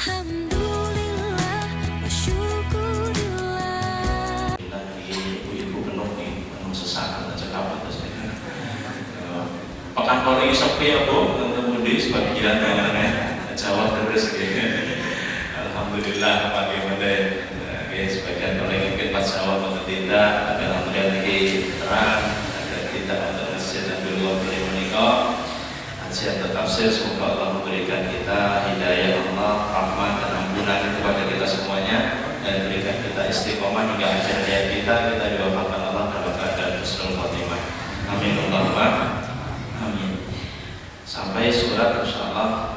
Alhamdulillah wa syukurillah. Ibu-ibu penuh nih, penuh sesak dan cekap atas ini. Pekan Polri sepi ya Bu, kemudian sebagian Jawa terus gitu. Alhamdulillah bagaimana sebagian orang mungkin pas Jawa untuk tidak, ada alhamdulillah lagi terang, ada tidak untuk masjid dan dulu beri menikah. Kajian tafsir, semoga Allah memberikan kita hidayah Allah, rahmat dan ampunan kepada kita semuanya, dan berikan kita istiqomah hingga akhir hayat kita diwafatkan Allah dalam keadaan husnul khotimah. Amin Allahumma amin. Sampai surat insyaallah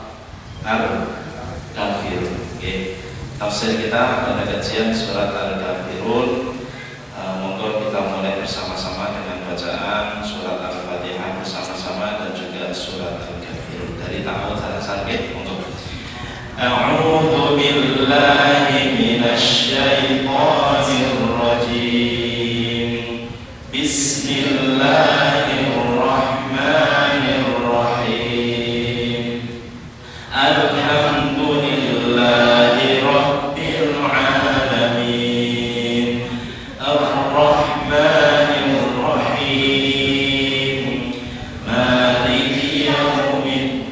Al-Kafirun. Tafsir kita pada kajian surat Al-Kafirun. Monggo kita mulai bersama-sama dengan bacaan surat Al-Fatihah bersama-sama dan juga surat Al-Kafirun dari ta'awudz sakit untuk A'udzu billahi minasy syaithanir rajim. Bismillahirrahmanirrahim. Alhamdulillahi rabbil alamin. Ar-Rahmanir Rahim. Maliki yaumiddin.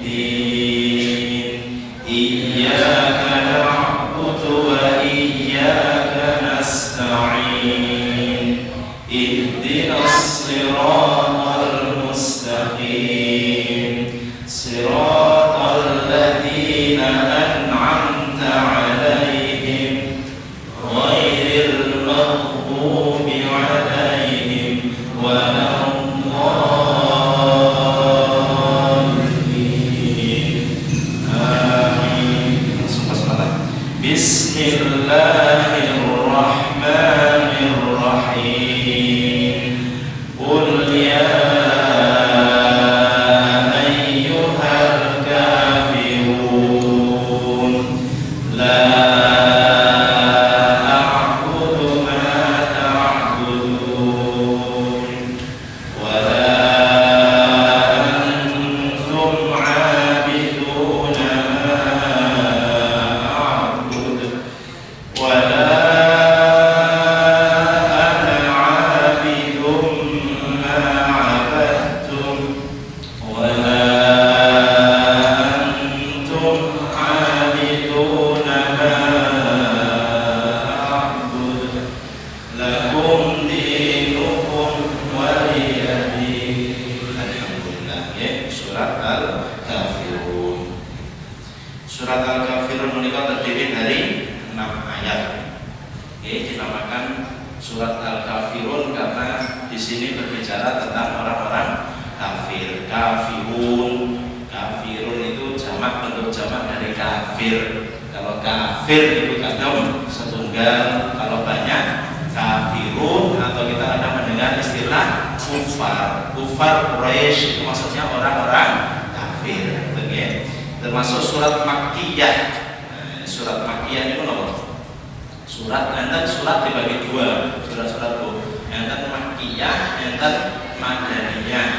Iyyaka na'budu wa iyyaka nasta'in. Ihdinas siratal mustaqim. Siratal ladzina an'amta 'alaihim ghairil maghdubi 'alaihim waladdallin. Amin. Bismillahirrahmanirrahim. Qul ya ayyuhal kafirun la a'budu ma ta'budun wa la antum 'abiduna ma a'budu wa la ana 'abidun ma 'abadtum wa la antum 'abiduna ma a'budu lakum dinukum waliyadin. Alhamdulillah. Surat Al-Kafirun. Surat Al-Kafirun menika terdiri dari 6 ayat. Dinamakan surat Al-Kafirun karena di sini berbicara tentang orang-orang kafir. Kafirun itu jamak, bentuk jamak dari kafir. Kalau kafir itu kadang setunggal, kalau banyak kafirun, atau kita ada mendengar istilah kufar. Kufar Quraisy itu maksudnya orang-orang kafir. Termasuk surat Makkiyah. Surat Makkiyah itu apa? Surat dibagi dua, surat-surat itu. Enten Makkiyah, enten Madaniyah.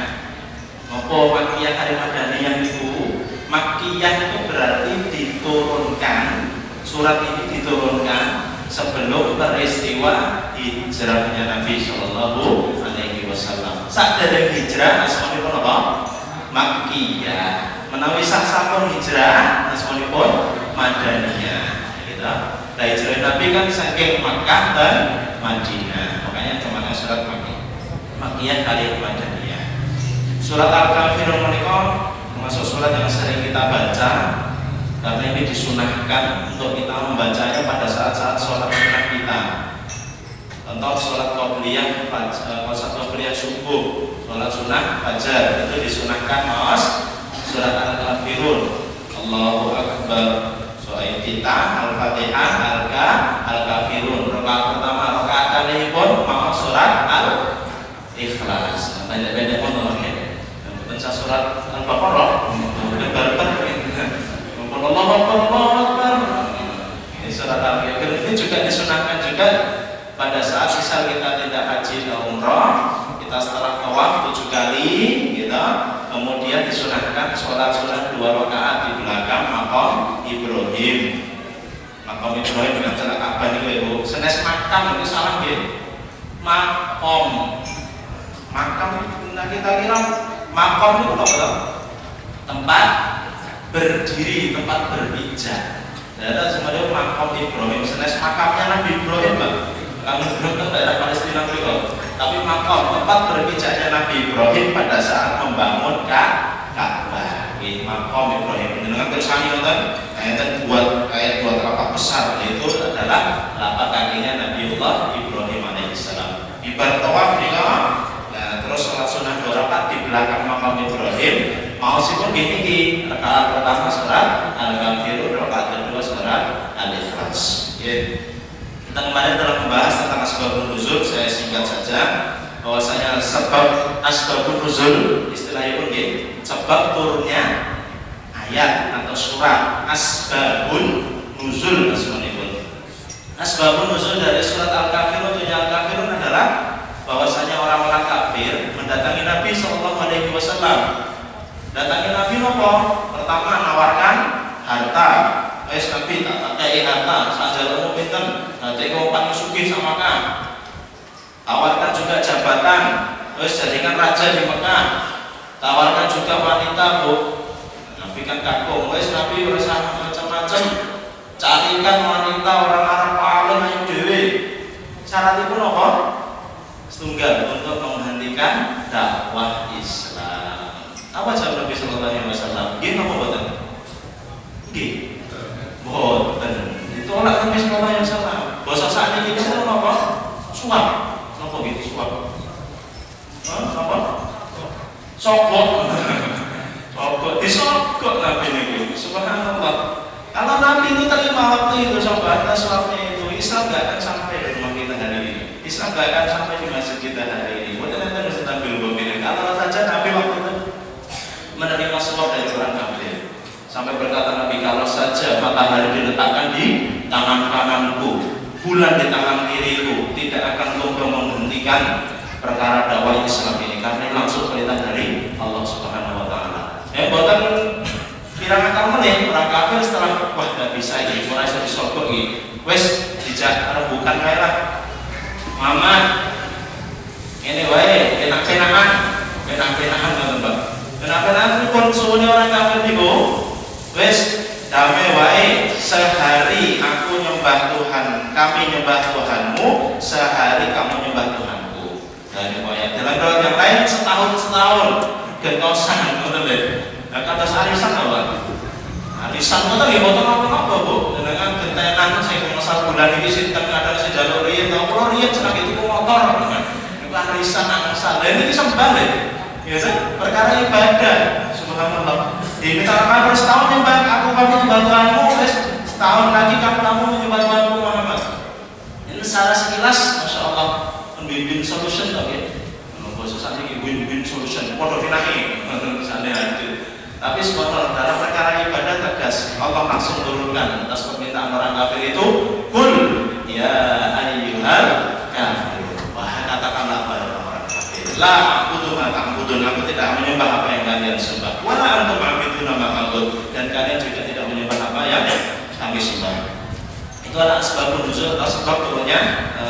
Apa Makkiyah kali Madaniyah itu? Makkiyah itu berarti diturunkan. Surat ini diturunkan sebelum peristiwa hijrahnya Nabi Shallallahu Alaihi Wasallam. Saat dari hijrah, asmanipun apa? Makkiyah. Menawi sampun hijrah, asmanipun Madaniyah. Gitu. Nah, hijrah Nabi kan saking Makkah dan Madinah. Makanya namanya surat Makkiyah kali Madaniyah. Surat Al-Kafirun menika termasuk surat yang sering kita baca karena ini disunahkan untuk kita membacanya pada saat-saat sholat sunnah kita. Contoh sholat qobliyah subuh, sholat sunnah fajar itu disunahkan maos surat Al-Kafirun. Allahu Akbar. Soal kita Al-Fatihah, Al-Kafirun. Rakaat pertama, rakaat kalihipun maos surat Al-Ikhlas. Banyak-banyak pun orangnya. Dan surat Al-Baqarah. Kemudian baru Allahu Akbar. Ini surat Al-Kafirun ini juga disunahkan juga pada saat misal kita tidak haji atau umrah, kita setelah tawaf 7 kali, kita kemudian disunahkan sholat 2 rakaat di belakang maqam Ibrahim. Makom Ibrahim dengan cara Ka'bah niku Ibu. Senes makam itu salah nggih. Makom. Makam nah kita kira makom itu apa toh? Tempat berdiri, tempat berpijak. Ada semuanya makom Ibrahim. Senes makamnya Nabi Ibrahim, Pak. Kami belum ke daerah Palestina beliau. Tapi makom tempat berpijaknya Nabi Ibrahim pada saat membangun Ka'bah. Ini makom Ibrahim. Dengan bersani nonton, ayat dua telapak besar itu adalah telapak kakinya Nabiullah Ibrahim alaihissalam. Ibarat tawaf nih kan. Nah terus sholat sunnah 2 rakaat di belakang makam Ibrahim. Mau sih pun gini rakaat pertama surat Al-Kafirun, rakaat kedua surat Al-Ikhlas. Kita kemarin telah membahas tentang asbabun nuzul. Saya singkat saja bahwasanya sebab asbabun nuzul istilahnya pun gini, sebab turunnya ayat atau surat. Asbabun nuzul asmanipun. Asbabun nuzul dari surat Al-Kafirun. Al-Kafirun adalah bahwasanya orang-orang kafir mendatangi Nabi SAW. Datangi Nabi nopo? Pertama nawarkan harta. Nabi tak kayak harta, saja kamu pinter, nanti kamu paling sugih sama kan. Tawarkan juga jabatan, jadikan raja di Mekah. Tawarkan juga wanita, Bu. Nabi kan kagum, Nabi berusaha macam-macam. Carikan wanita orang Arab paling ayu dewi. Syarat itu nopo? Setunggal untuk menghentikan dakwah Islam. Apa jawab Nabi Sallallahu Alaihi Wasallam? Gini apa buatan? Gini. Boten. Itu oleh Nabi Sallallahu Alaihi Wasallam. Bahasa saat ini kita tahu apa? Suap. Apa gitu suap? Apa? Sokok. Sokok. Disokok Nabi ini. Subhanallah. Kalau Nabi itu terima waktu itu sobat, suapnya itu Islam gak akan sampai di rumah kita hari ini. Islam gak akan sampai di masjid kita hari ini. Buat nanti harus tampil begini. Kalau saja Nabi waktu itu menerima suap dari orang kafir. Sampai berkata Nabi, kalau saja matahari diletakkan di tangan kananku, bulan di tangan kiriku, tidak akan coba menghentikan perkara dakwah Islam ini, karena langsung perintah dari Allah Subhanahu Wa Taala. Buatan kirang akal meneh orang kafir setelah wah nggak bisa ini, mulai saya disogok ini, wes dijak rembukan kayak lah, mama, ini wae enak-enakan nggak mbak, enak-enakan pun suhunya orang kafir nih bu. Wes damai wae sehari aku nyembah Tuhan, kami nyembah Tuhanmu, sehari kamu nyembah Tuhanku. Dari ayat dalam doa yang lain setahun gentosan betul deh. Nah kata arisan apa? Arisan itu lagi potong apa bu? Dengan gentenan saya masal bulan ini sinten kadang saya jalur riyen, tahu kalau riyen senang itu motor. Itu arisan asal. Dan ini sembah deh. Ya kan? Perkara ibadah. Subhanallah. Diminta kamu setahun nyembah aku, kamu nyembah Tuhanmu, setahun lagi kamu menyembah Tuhanmu Muhammad. Ini secara sekilas, masya Allah, win-win solution tak ya? Bahasa saat ini win-win solution, podo finahi, misalnya itu. Tapi subhanallah dalam perkara ibadah tegas, Allah langsung turunkan atas permintaan orang kafir itu, kul ya ayyuhal kafir. Wah katakanlah pada orang kafir, la aku tidak menyembah apa yang kalian sembah. Wala antum abiduna ma a'bud, dan kalian juga tidak menyembah apa yang kami sembah. Itu adalah sebab nuzul atau sebab turunnya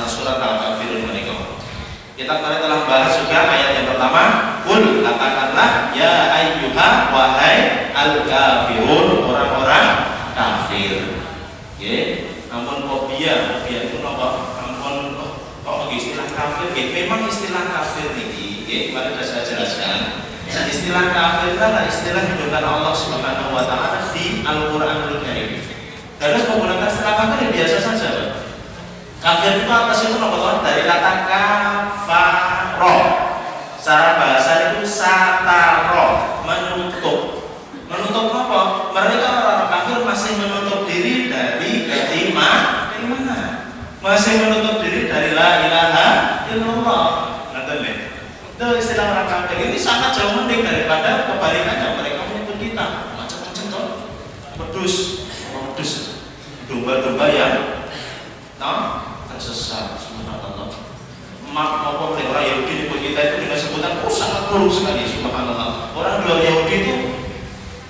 surat Al-Kafirun menikah. Kita kemarin telah bahas juga ayat yang pertama, kul katakanlah ya ayyuha wahai al-kafirun, orang-orang kafir. Oke, namun fobia itu apa? Ampun kok istilah kafir? Memang istilah kafir ini. Kemarin sudah saya jelaskan. Dan istilah kafir adalah istilah yang digunakan Allah Subhanahu Wa Taala di Al-Quranul Karim. Terus menggunakan istilah kafir yang biasa saja. Kafir itu apa sih? Dari kata kafaro. Secara bahasa itu sataro, menutup. Menutup apa? Mereka orang kafir masih menutup diri dari keimanan. Masih menutup diri dari la ilaha illallah. Itu istilah orang kafir ini sangat jauh mending daripada kebalikannya mereka menyebut kita macam-macam toh pedus domba-domba yang tersesat. Subhanallah. Maupun orang Yahudi di kita itu dengan sebutan sangat buruk sekali. Subhanallah. Orang Yahudi itu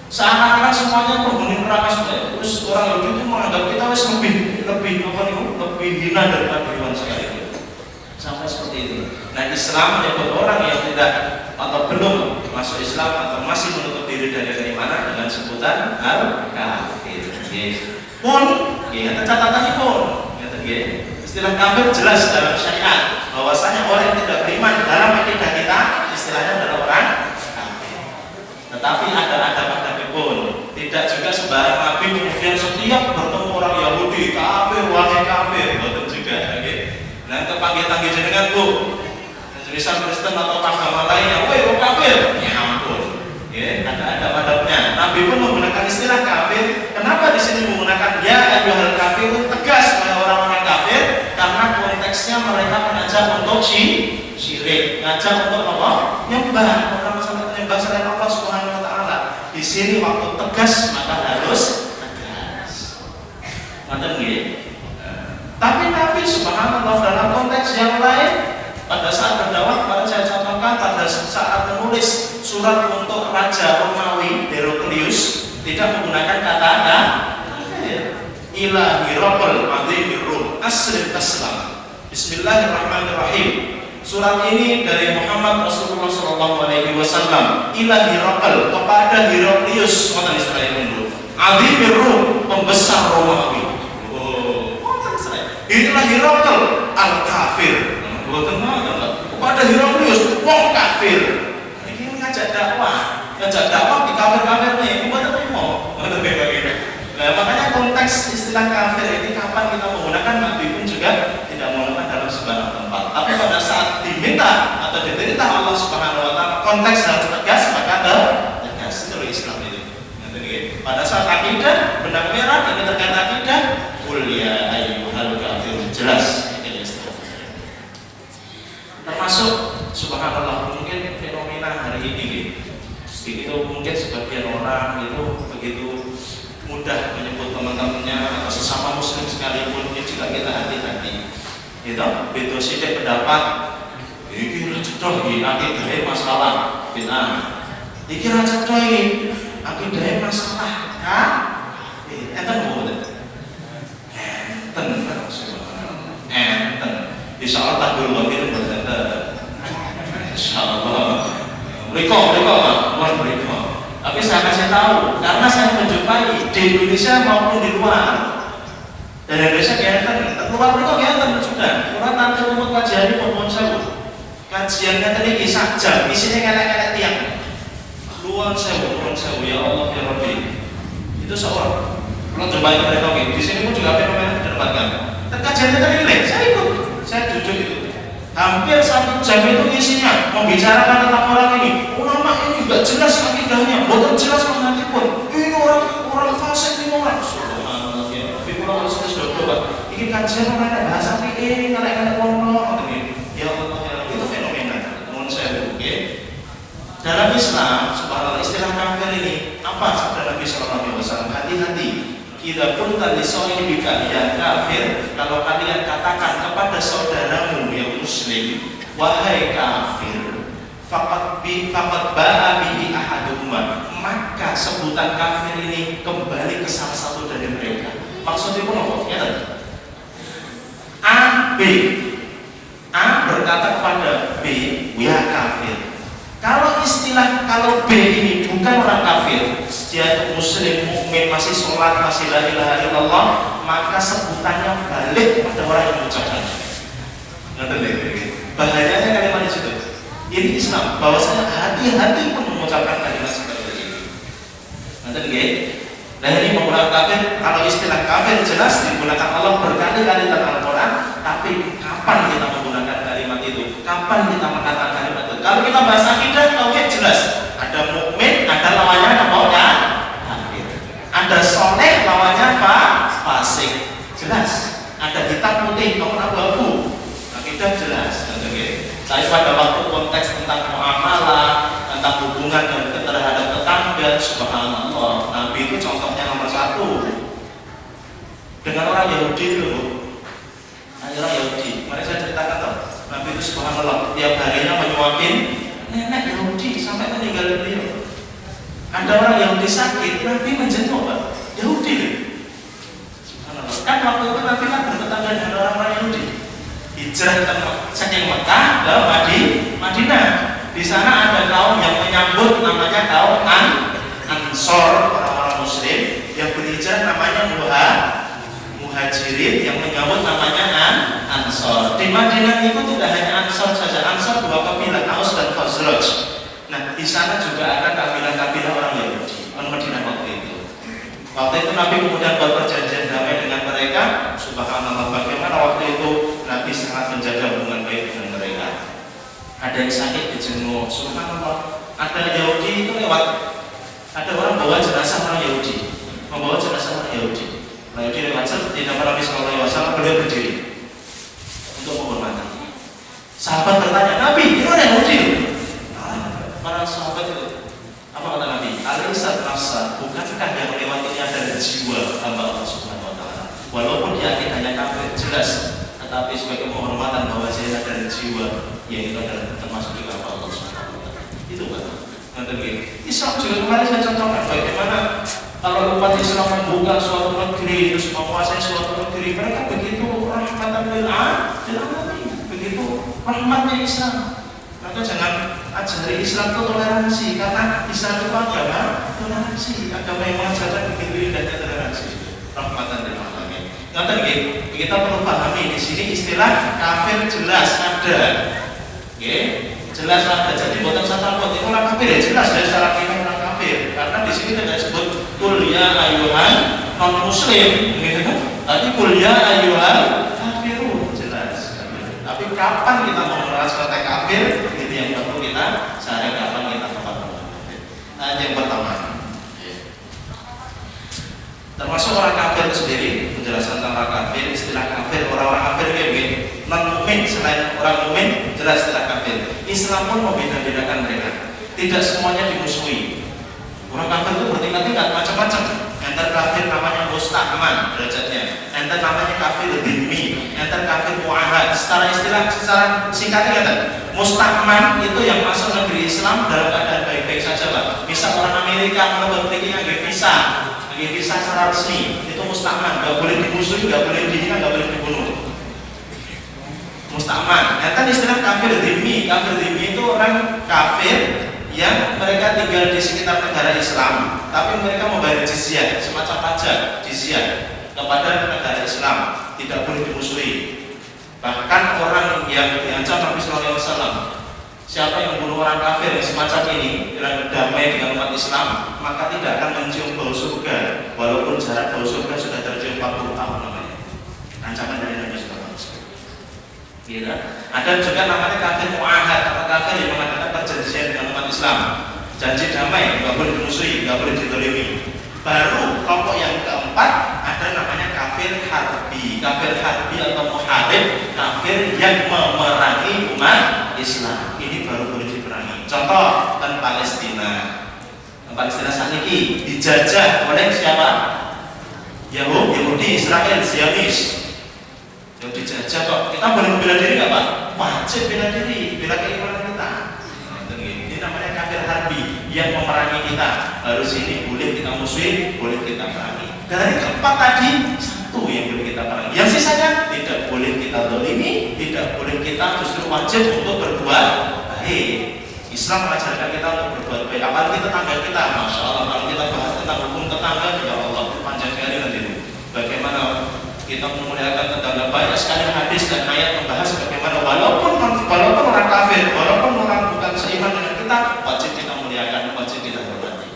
seakan-akan semuanya penghuni neraka semua. Terus orang Yahudi itu menganggap kita lebih lebih apa nih? Lebih hina daripada hewan sekalipun. Sampai seperti itu. Nah, Islam menyebut orang yang tidak atau belum masuk Islam atau masih menutup diri dari keimanan dengan sebutan al-kafir. Pun, ya catatannya pun, istilah kafir jelas dalam syariat bahwasanya orang yang tidak beriman dalam akidah kita istilahnya adalah orang kafir. Tetapi ada pun tidak juga sembarang nabi kemudian setiap bertemu orang Yahudi kafir, wahai kafir, betul juga. Nah, kepanggil-panggil jenengan bu, tulisan Kristen atau agama lainnya, woi kafir, ya ampun. Ya, ada adabnya. Nabi pun menggunakan istilah kafir. Kenapa di sini menggunakan ya ayyuhal kafirun, tegas oleh orang-orang kafir? Karena konteksnya mereka mengajak untuk syirik, ngajak untuk apa? Nyembah, orang sampai menyembah selain Allah Subhanahu wa taala. Di sini waktu tegas maka harus tegas. Ngoten nggih. Tapi Nabi Subhanallah dalam konteks yang lain pada saat berdakwah kemarin saya contohkan pada saat menulis surat untuk Raja Romawi Heraklius tidak menggunakan kata kafir. Ilahi Rabbul Azimir Rum aslim taslam. Bismillahirrahmanirrahim. Surat ini dari Muhammad Rasulullah SAW. Ilahi Rabbul kepada Heraklius, ngoten Israel dulu. Azimir Rum pembesar Romawi. Ilahi Rabbul al-kafir. Kepada Heraklius wong kafir. Ini ngajak dakwah di kafir-kafir nih, buat apa mau? Nah, makanya konteks istilah kafir ini kapan kita menggunakan, Nabi pun juga tidak menggunakan dalam sembarang tempat. Tapi pada saat diminta atau diperintah Allah Subhanahu wa taala konteks harus tegas, maka tegas. Itu Islam itu. Pada saat akidah benang merah ini terkait akidah, qul ya ayyuhal kafirun, jelas. Termasuk subhanallah mungkin fenomena hari ini begitu, mungkin sebagian orang itu begitu mudah menyebut teman-temannya atau sesama muslim sekalipun, ini juga kita hati-hati gitu, beda sidik pendapat iki ra cetha iki akidahe masalah bid'ah, iki ra cetha iki akidahe masalah enten mboten enten insyaallah takbir wa fil insyaallah mereka. Tapi saya kasih tahu karena saya menjumpai di Indonesia maupun di luar. Dan Indonesia kelihatan, luar mereka kelihatan sudah. Kurang nanti untuk kajian pun saya kajiannya tadi kisah jam, isinya kayak tiang. Luar saya ya Allah ya Rabbi. Itu seorang. Kalau jumpai mereka di sini pun juga fenomena didapatkan. Dan kajiannya tadi ini, saya ikut, saya duduk itu. Hampir 1 jam itu isinya membicarakan tentang orang ini. Ulama ini juga jelas akidahnya, bukan jelas pun. Ini orang fasik, ini orang. Subhanallah ya. Tapi kalau sudah berubah, ini kajian orang ada bahasa ini, ngarek-ngarek ngomong gitu. Ya Allah ya, itu fenomena. Mohon saya oke. Dalam Islam, subhanallah istilah kafir ini apa sabda Nabi sallallahu alaihi wasallam? Hati-hati. Idza qulta li sahibika ya kafir, kalau kalian katakan kepada saudaramu yang muslim wahai kafir, faqad ba'a bihi ahaduhuma, maka sebutan kafir ini kembali ke salah satu dari mereka. Maksudnya apa? Ya A berkata kepada B ya kafir. Kalau B ini bukan orang kafir, dia itu muslim, mukmin, masih sholat, masih la ilaha illallah, maka sebutannya balik pada orang yang mengucapkan. Bahayanya kalimat itu. Ini Islam, bahwasanya hati-hati pun mengucapkan kalimat seperti ini. Nah ini menggunakan kafir, kalau istilah kafir jelas digunakan Allah berkali-kali dalam Al-Quran, tapi kapan kita menggunakan kalimat itu? Kapan kita mengatakan kalimat itu? Kalau kita bahas akidah, tauhid jelas. Ada mukmin, ada lawannya apa? Kafir. Ada soleh, lawannya fasik. Jelas. Ada hitam putih, maupun abu-abu. Akidah jelas. Tapi pada waktu konteks tentang muamalah, tentang hubungan terhadap tetangga, subhanallah, Nabi itu contohnya nomor 1 dengan orang Yahudi dulu. Orang Yahudi, mari saya ceritakan toh. Nabi itu subhanallah tiap harinya menyuapin nenek Yahudi sampai meninggal beliau. Ada orang Yahudi sakit, Nabi menjenguk Yahudi. Subhanallah. Kan waktu itu Nabi hijrah saking Mekah ke Madinah. Di sana ada kaum yang menyambut, namanya kaum Ansor, orang-orang Muslim yang berhijrah namanya Muhajirin, yang menyambut namanya Ansor. Di Madinah itu tidak hanya Ansor saja, Ansor dua kabilah, Aus dan Khazraj. Nah, di sana juga ada kabilah-kabilah orang Yahudi, orang Madinah waktu itu. Waktu itu Nabi kemudian buat perjanjian damai dengan mereka. Subhanallah, bagaimana waktu itu Nabi sangat menjaga hubungan baik dengan mereka. Ada yang sakit dijenguk, subhanallah. Ada Yahudi itu lewat, ada orang bawa jenazah orang Yahudi, membawa jenazah orang Yahudi. Orang Yahudi lewat di depan Nabi SAW, beliau berdiri untuk menghormati. Sahabat bertanya, Nabi, ini orang Yahudi? Para sahabat itu, apa kata Nabi? Alaisa nafsa, bukankah yang lewat ini adalah jiwa hamba Allah Subhanahu Wa Taala? Walaupun dia hanya kafir, jelas, tetapi sebagai penghormatan bahwa dia adalah jiwa, yang itu adalah termasuk juga Allah Subhanahu Wa Taala. Itu Pak. Nanti Islam juga kemarin saya contohkan bagaimana kalau umat Islam membuka suatu negeri, terus menguasai suatu negeri, mereka begitu rahmatan lil alamin, begitu rahmatnya Islam. Maka jangan ajari Islam itu toleransi, karena Islam itu agama toleransi, agama yang mengajarkan begitu indahnya toleransi, rahmatan lil alamin. Nanti kita perlu pahami di sini istilah kafir jelas ada, jelas ada. Jadi buatan satu buat itu orang kafir ya jelas dari secara kita orang kafir, karena di sini tidak disebut kuliah ayuhan non muslim, tapi kuliah ayuhan kafirun jelas. Tapi kapan kita mau merasa kata kafir, itu yang perlu kita cari kapan kita kafir. Nah, yang pertama, termasuk orang kafir itu sendiri, penjelasan tentang orang kafir, istilah kafir, orang-orang kafir kayak non mukmin selain orang mukmin jelas istilah kafir. Islam pun membeda-bedakan mereka, tidak semuanya dimusuhi. Orang kafir itu bertingkat-tingkat, macam-macam. Enter kafir namanya mustahman derajatnya, enter namanya kafir dhimmi, enter kafir muahad. Secara istilah, secara singkatnya kan, mustahman itu yang masuk negeri Islam dalam keadaan baik-baik saja Pak. Misal orang Amerika mau berpergian nggak visa secara resmi, itu mustahman, nggak boleh dimusuhi, nggak boleh dihina, nggak boleh dibunuh. Mustahman. Enter istilah kafir dhimmi. Kafir dhimmi itu orang kafir yang mereka tinggal di sekitar negara Islam, tapi mereka membayar jizyah, semacam pajak jizyah kepada negara Islam, tidak boleh dimusuhi. Bahkan orang yang diancam Nabi Sallallahu Alaihi Wasallam, siapa yang membunuh orang kafir semacam ini, yang damai dengan umat Islam, maka tidak akan mencium bau surga, walaupun jarak bau surga sudah tercium 40 tahun namanya. Ancaman dari Nabi Sallallahu Alaihi Wasallam. Ada juga namanya kafir muahad, atau kafir yang mengadakan perjanjian dengan umat Islam, janji damai, nggak boleh dimusuhi, nggak boleh dizalimi. Baru kelompok yang keempat ada namanya kafir harbi. Kafir harbi atau muharib, kafir yang memerangi umat Islam. Ini baru boleh diperangi. Contoh kan Palestina. Palestina saat ini dijajah oleh siapa? Yahudi, Israel, Zionis. Yang dijajah kok kita boleh bela diri nggak Pak? Wajib bela diri, bela keimanan kita. Ini namanya kafir harbi yang memerangi kita. Harus ini boleh kita musuhi, boleh kita perangi. Dari keempat tadi satu yang boleh kita perangi. Yang sisanya tidak boleh kita zalimi, tidak boleh kita justru wajib untuk berbuat baik. Islam mengajarkan kita untuk berbuat baik. Apalagi tetangga kita, masya Allah. Kalau kita bahas tentang hukum tetangga, ya Allah panjang sekali nanti. Bagaimana kita memuliakan tetangga, banyak sekali hadis dan ayat membahas bagaimana walaupun orang kafir, walaupun orang bukan seiman dengan kita, wajib kita muliakan, wajib kita hormati.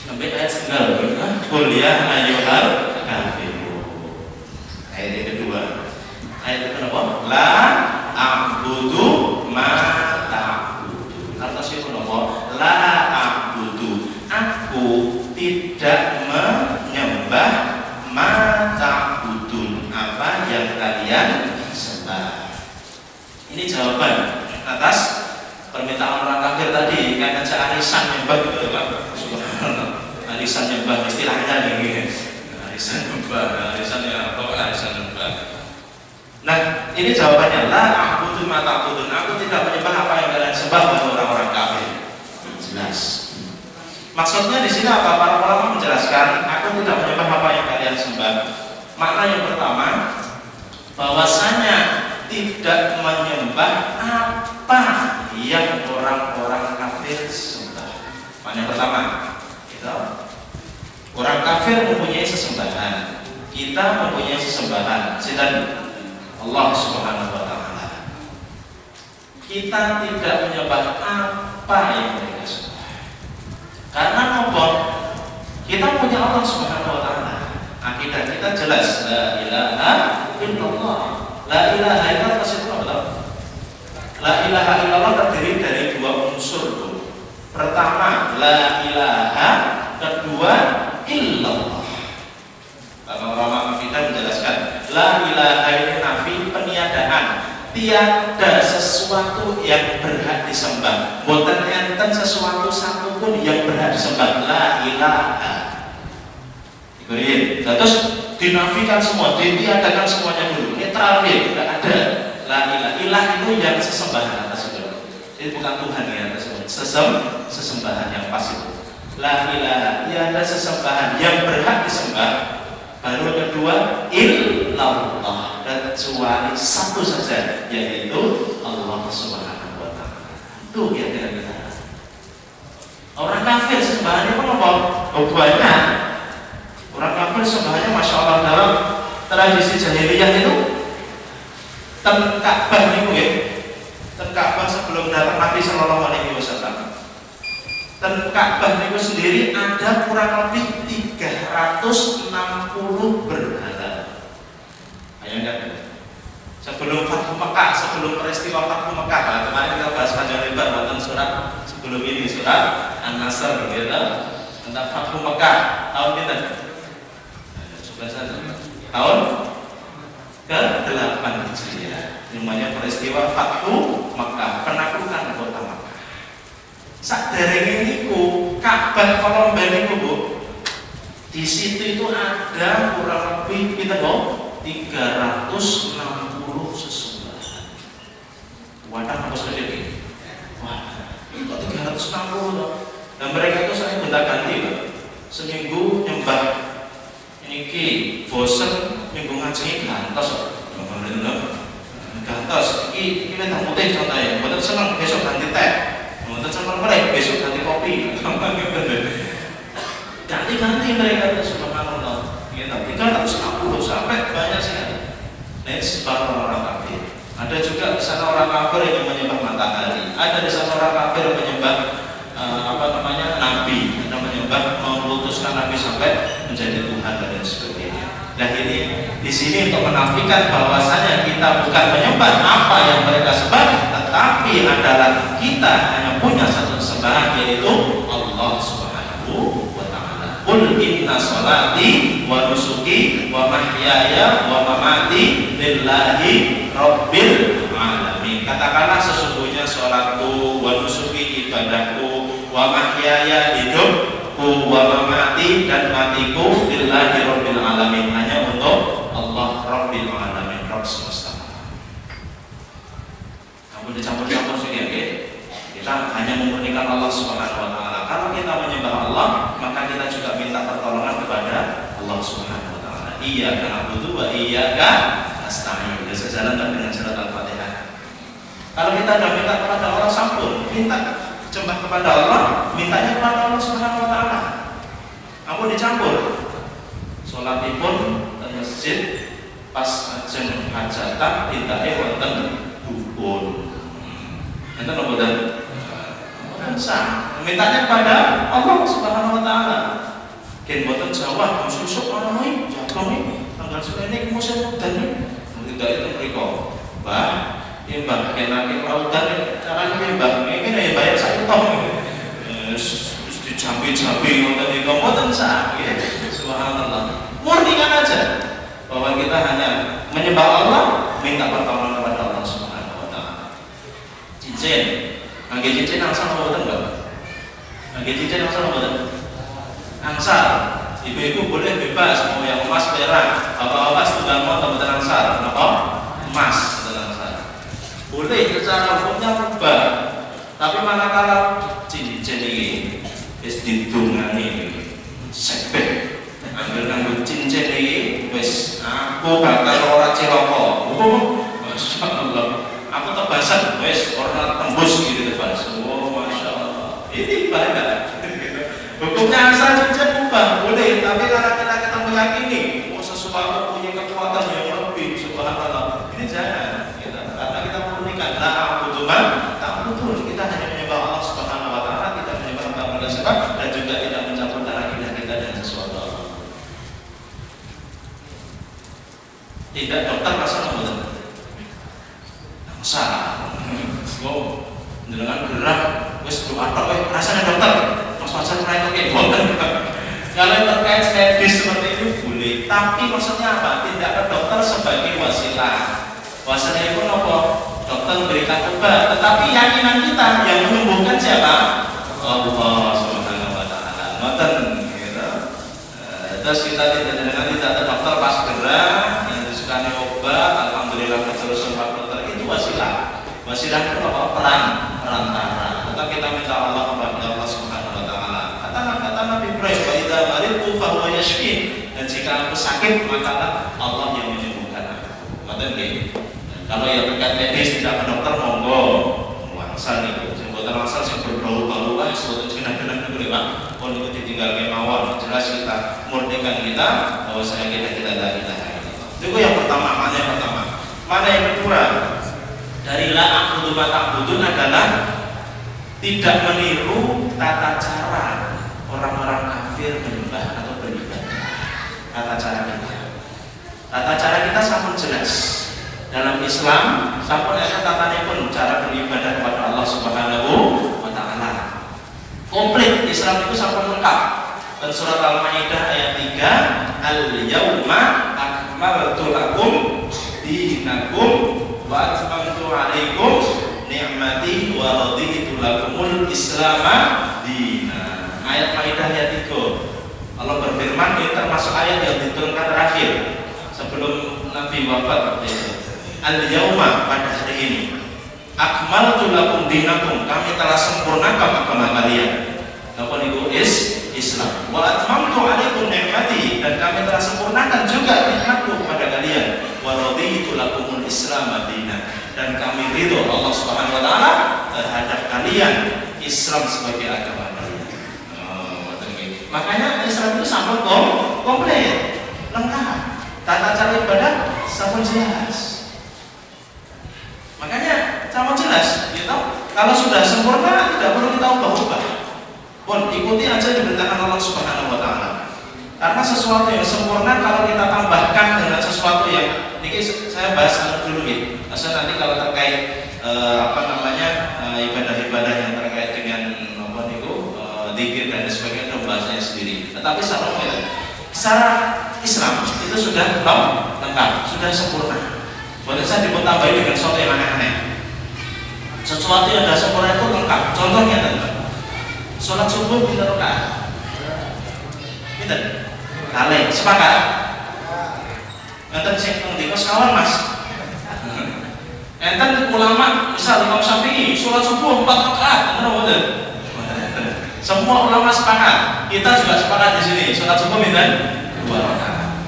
Sampai ayat segala, kuliah ayyuhal kafirun. Ayat yang kedua, ayat yang kedua, la a'budu ma ta'budu. Artinya siapa nama? La a'budu. Aku tidak menyembah mata budun apa yang kalian sembah. Ini jawaban atas permintaan orang kafir tadi. Kan aja arisan nyembah gitu ya Pak. Subhanallah. Arisan nyembah istilahnya nih. Arisan nyembah, arisan nyembah. Nah, ini jawabannya la a'budu ma ta'budun. Aku tidak menyembah apa yang kalian sembah oleh orang-orang kafir. Jelas. Maksudnya di sini apa? Para ulama menjelaskan, aku tidak menyembah apa yang kalian sembah. Makna yang pertama, bahwasanya tidak menyembah apa yang orang-orang kafir sembah. Yang pertama, gitu. Orang kafir mempunyai sesembahan, kita mempunyai sesembahan, dan Allah Subhanahu wa Ta'ala. Kita tidak menyembah apa yang mereka sembah. Karena apa? Kita punya Allah Subhanahu wa Ta'ala. Akidah kita jelas, la ilaha illallah. La ilaha illallah itu apa? La ilaha illallah terdiri dari dua unsur. Pertama, la ilaha, kedua, illallah. Ulama kita menjelaskan, la ilaha ini nafi peniadaan. Tiada sesuatu yang berhak disembah. Boten enten sesuatu satupun yang berhak disembah. La ilaha. Terus dinafikan semua, ditiadakan semuanya dulu. Netral ya, tidak ada. La ilah, ilah itu yang sesembahan atas itu. Itu bukan Tuhan ya atas itu. Sesembahan yang pas itu. La ilaha, tiada sesembahan yang berhak disembah. Baru kedua, illallah, kecuali satu saja, yaitu Allah Subhanahu wa Ta'ala. Itu kira-kira kita. Orang kafir sembahannya apa? Oh, banyak. Orang kafir sembahannya masya Allah dalam tradisi jahiliyah itu ten Ka'bah niku ya. Ten Ka'bah sebelum datang Nabi sallallahu alaihi wasallam. Ten Ka'bah niku sendiri ada kurang lebih 360 berhala. Bayangkan. Sebelum Fathu Mekah, sebelum peristiwa Fathu Mekah, nah, kemarin kita bahas panjang lebar tentang surat sebelum ini, surat An-Nasr gitu. Tentang Fathu Mekah tahun kita tahun ke-8 Hijriah, namanya peristiwa Fathu Makkah, penaklukan kota Makkah. Saderenge niku Ka'bah Kolomben niku Bu, di situ itu ada kurang lebih kita 360 sesembahan. Wadah apa sedikit? Wah, kok 360 loh. Dan mereka itu saya gonta-ganti loh. Seminggu nyembah niki bosen minggu ngaji gantos gantos iki wedang putih contohnya mboten seneng besok ganti teh mboten seneng melek besok ganti kopi ganti mereka itu subhanallah gitu 360 sampai banyak sekali. Nah itu sebagian orang kafir. Ada juga di sana orang kafir yang menyembah matahari, ada di sana orang kafir yang menyembah nabi, ada menyembah memutuskan nabi sampai menjadi Tuhan dan sebagainya. Dan ini di sini untuk menafikan bahwasanya kita bukan menyembah apa yang mereka sembah, tetapi adalah kita hanya punya satu sembahan, yaitu Allah Subhanahu wa Ta'ala. Qul inna sholati wa nusuki wa mahyaya wa mamati lillahi rabbil alamin. Katakanlah sesungguhnya sholatku, wa nusuki ibadahku, wa mahyaya hidupku, wa mamati dan matiku lillahi rabbil alamin, hanya untuk Allah Rabbil alamin, Rabb semesta. Kamu dicampur-campur sih ya, kita hanya memurnikan Allah Subhanahu wa Ta'ala. Kalau kita menyembah Allah, maka kita juga minta pertolongan kepada Allah Subhanahu wa Ta'ala. Iyyaka na'budu wa iyyaka nasta'in. Sejalan dengan surat Al-Fatihah. Kalau kita sudah minta kepada Allah, sampun, minta sembah kepada Allah, mintanya kepada Allah Subhanahu wa Ta'ala. Kamu dicampur. Salatipun teng masjid pas ajeng hajatan tindake wonten dukun. Enten napa mboten? Mboten sah. Mintanya kepada Allah Subhanahu wa Ta'ala. Ken mboten jawah susuk ana iki, jagong iki, tanggal sekene musim udan iki. Mungkin dari itu mriko. Mbah, ya Mbah kenake lautan carane Mbah ngene ya bayar sak utang. Wis dijambi-jambi ngoten iki mboten sah nggih. Subhanallah. Murnikan aja bahwa kita hanya menyembah Allah, minta pertolongan kepada Allah Subhanahu wa Ta'ala. Cincin, ngangge cincin angsal mboten enggak? Ngangge cincin angsal mboten? Angsal. Ibu-ibu boleh bebas mau yang emas perak, bapak-bapak sudah mau mboten angsal, napa? Emas mboten angsal. Boleh secara hukumnya rubah. Tapi manakala cincin iki wis didongani sepek ambil nganggo cincin iki wis aku bakal ora cilaka. Masyaallah asap, wes orang tembus gitu depan. Oh, masya Allah. Ini ibadah. Hukumnya asal cuci ubah boleh, tapi karena kita meyakini, sesuatu punya kekuatan yang lebih, subhanallah, ini jangan. Karena kita memurnikan, la a'buduman, tak betul. Kita hanya menyembah Allah Subhanahu Wa Taala, tidak menyembah kepada siapa, dan juga tidak mencampurkan akidah kita dengan sesuatu Allah. Tidak dokter rasa betul. Salah. Oh, dengan gerak, wes doa apa? Rasanya dokter. Maksudnya mereka kayak boten. Kalau terkait medis seperti ini boleh, tapi maksudnya apa? Tidak ke dokter sebagai wasilah. Wasilah itu apa? Dokter memberikan obat, tetapi keyakinan kita yang menyembuhkan siapa? Allah Subhanahu Wa Taala. Ngoten, gitu. Terus kita tidak ada dokter pas gerak, yang disukani obat, alhamdulillah terus sempat dokter itu wasilah. Wasilah itu apa? Perantara. Maka kita minta Allah kepada Allah Subhanahu Wa Taala. Kata Nabi Ibrahim, "Wa idza maridtu fa huwa yashfin." Dan jika aku sakit, maka Allah yang menyembuhkan aku. Ngoten nggih. Kalau yang terkait medis tidak ke dokter monggo. Wangsal niku. Sing boten wangsal sing berbau-bau wah boten jenengan niku Pak. Pun niku ditinggal mawon. Jelas kita murnikan kita bahwa saya kita la ilaha illallah. Itu yang pertama, mana yang pertama. Mana yang kedua? Dari la a'budu ma ta'budun adalah tidak meniru tata cara orang-orang kafir menyembah atau beribadah. Tata cara kita. Tata cara kita sangat jelas. Dalam Islam, sampun ada tatanya pun cara beribadah kepada Allah Subhanahu Wa Taala. Komplit Islam itu sampun lengkap. Dan surat Al-Maidah ayat 3, Al-Yauma akmaltu lakum dinakum wa atmamtu alaikum ni'mati wa raditu lakumul Islama dina. Ayat Maidah ayat 3. Allah berfirman, ini termasuk ayat yang diturunkan terakhir sebelum Nabi wafat. Al-Yauma pada hari ini akmaltu lakum dinakum, kami telah sempurnakan agama kalian. Apa niku Islam. Wa atmamtu alaikum ni'mati, dan kami telah sempurnakan juga nikmatku kepada kalian. Wa raditu lakumul Islam madina, dan kami ridho Allah Subhanahu Wa Taala terhadap kalian Islam sebagai agama kalian. Makanya Islam itu sampai komplit, lengkap. Tata cara ibadah sangat jelas. Makanya sama jelas, gitu. Kalau sudah sempurna, tidak perlu kita ubah-ubah. Pun ikuti aja diberitakan Allah Subhanahu Wa Taala. Karena sesuatu yang sempurna kalau kita tambahkan dengan sesuatu yang ini saya bahas dulu ya. Asal nanti kalau terkait ibadah-ibadah yang terkait dengan apa niku zikir dan sebagainya itu bahasanya sendiri. Tetapi secara Islam itu sudah lengkap, sudah sempurna. Boleh saya ditambah dengan sesuatu yang aneh-aneh. Sesuatu yang sudah sempurna itu lengkap. Contohnya teman, sholat subuh pinter rakaat. Pinter? Kali, sepakat? Enten sing ngendika sekawan Mas. Enten ulama, misal Imam Syafi'i sholat subuh 4 rakaat, benar betul? Semua ulama sepakat. Kita juga sepakat di sini. Sholat subuh pinter 2 rakaat.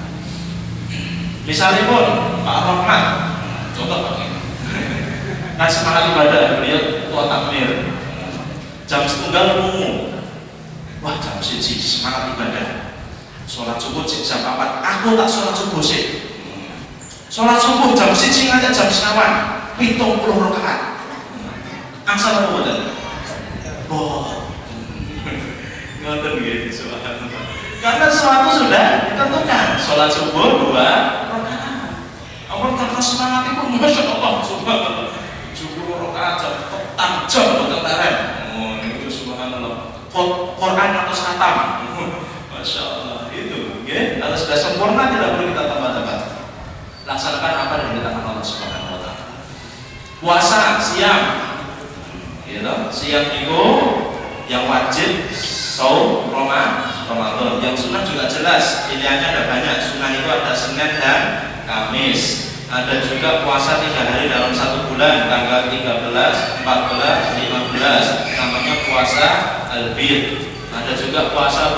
Misalnya pun Pak Rahmat, contoh pakai. Kan semangat ibadah, beliau tua takmir. Jam setunggal umum. Wah jam 1 semangat ibadah. Sholat subuh jam 4. Aku tak sholat subuh sih. Sholat subuh jam 1 aja jam 9. 70 rakaat. Angsal apa betul? Oh. Ngoten nggih, subhanallah. Karena sesuatu sudah ditentukan. Sholat subuh 2 rakaat. Ampun karena semangat itu masya Allah, subhanallah. 70 rakaat jam betul taren. Oh, itu subhanallah. Quran atau khatam. Masya Allah itu, ya. Kalau sudah sempurna tidak perlu kita tambah-tambah. Laksanakan apa yang diberitakan Allah Subhanahu Wa Taala. Puasa, siam, gitu. Siam itu yang wajib saum Ramadan. Yang sunnah juga jelas, pilihannya ada banyak. Sunnah itu ada Senin dan Kamis. Ada juga puasa 3 hari dalam 1 bulan, tanggal 13, 14, 15. Namanya puasa Al-Bid. Ada juga puasa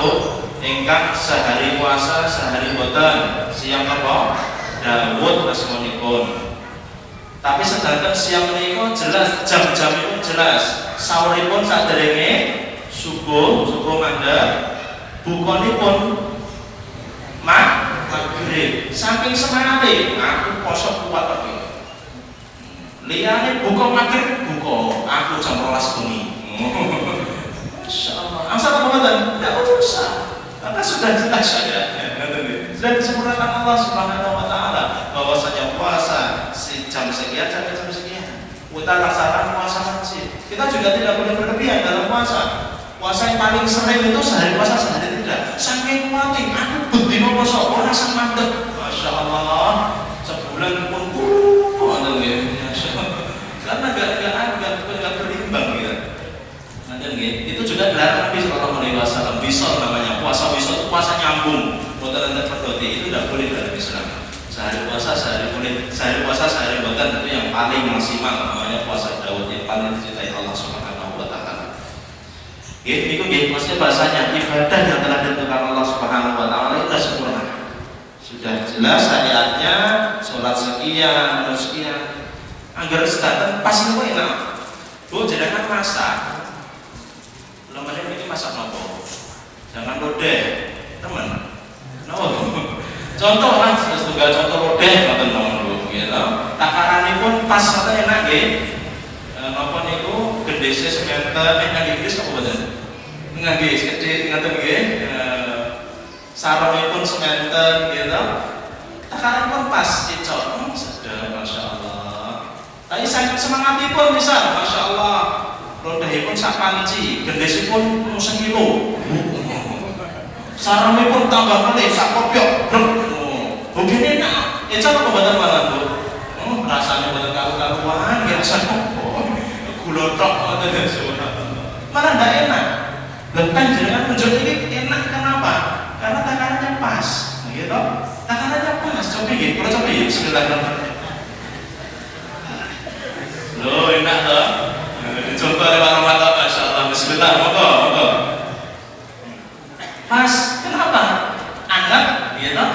ingkang sehari puasa sehari boten, siang apa? Daud asmonipun. Tapi sedangkan siang menika jelas jam-jamipun jelas. Sahuripun saderenge subuh mandhap, bukanipun maghrib. Saking semangate aku poso kuat iki. Liyane buka maghrib buka, aku jam 12 bengi. Masyaallah. Asal pembuatan tidak usah. Karena sudah jelas saja. Sudah disempurnakan Allah Subhanahu wa taala bahwasanya puasa jam sekian sampai jam sekian. Kita laksanakan puasa wajib. Kita juga tidak boleh berlebihan dalam puasa. Puasa yang paling sering itu sehari puasa sehari tidak. Saking kuatin, aku bedino poso ora sang mandeg. Masyaallah. Sebulan pun karena gak berimbang gitu. Itu juga dilarang Nabi Sallallahu Alaihi Wasallam. Wisol namanya puasa wisol, puasa nyambung. Bukan anda berdoti itu tidak boleh dalam Islam. Sehari puasa sehari boleh, sehari puasa sehari bukan itu yang paling maksimal namanya puasa Daud yang paling dicintai Allah Subhanahu Wa Taala. Itu maksudnya bahasanya ibadah yang telah ditentukan Allah Subhanahu Wa Taala itu sudah sempurna. Sudah jelas syariatnya, sholat sekian, sekian. Anggar sedatan pas itu enak. Bu jangan masak. Lemane ini masak nopo. Jangan lodeh, teman. No. Contoh lah, setunggal contoh lodeh ngoten mawon gitu. Takaranipun pas ngoten enak nggih. Napa niku gendese sementen ngangge Inggris apa mboten? Ngangge gedhe ngoten nggih. Sarungipun sementen gitu. Takaranipun pas dicok. Sedang masyaallah. Tapi saya semangatipun bisa, masya Allah. Rodahipun sak panci, gendesipun 1 kilo. Sarungipun tambah melih sak kopiok. Begini enak. Coba pembuatan malam bu. Rasanya buatan karu-karuan, biasa kok. Gula tok, malah tidak enak. Lepas jangan menjual ini enak kenapa? Karena takarannya pas, gitu. Takarannya pas. Coba gitu, kalau coba gitu, Bismillahirrahmanirrahim. Loh enak toh. Contoh oleh Pak Ramadan, Masya Allah. Bismillah, monggo. Pas, kenapa? Anget, gitu.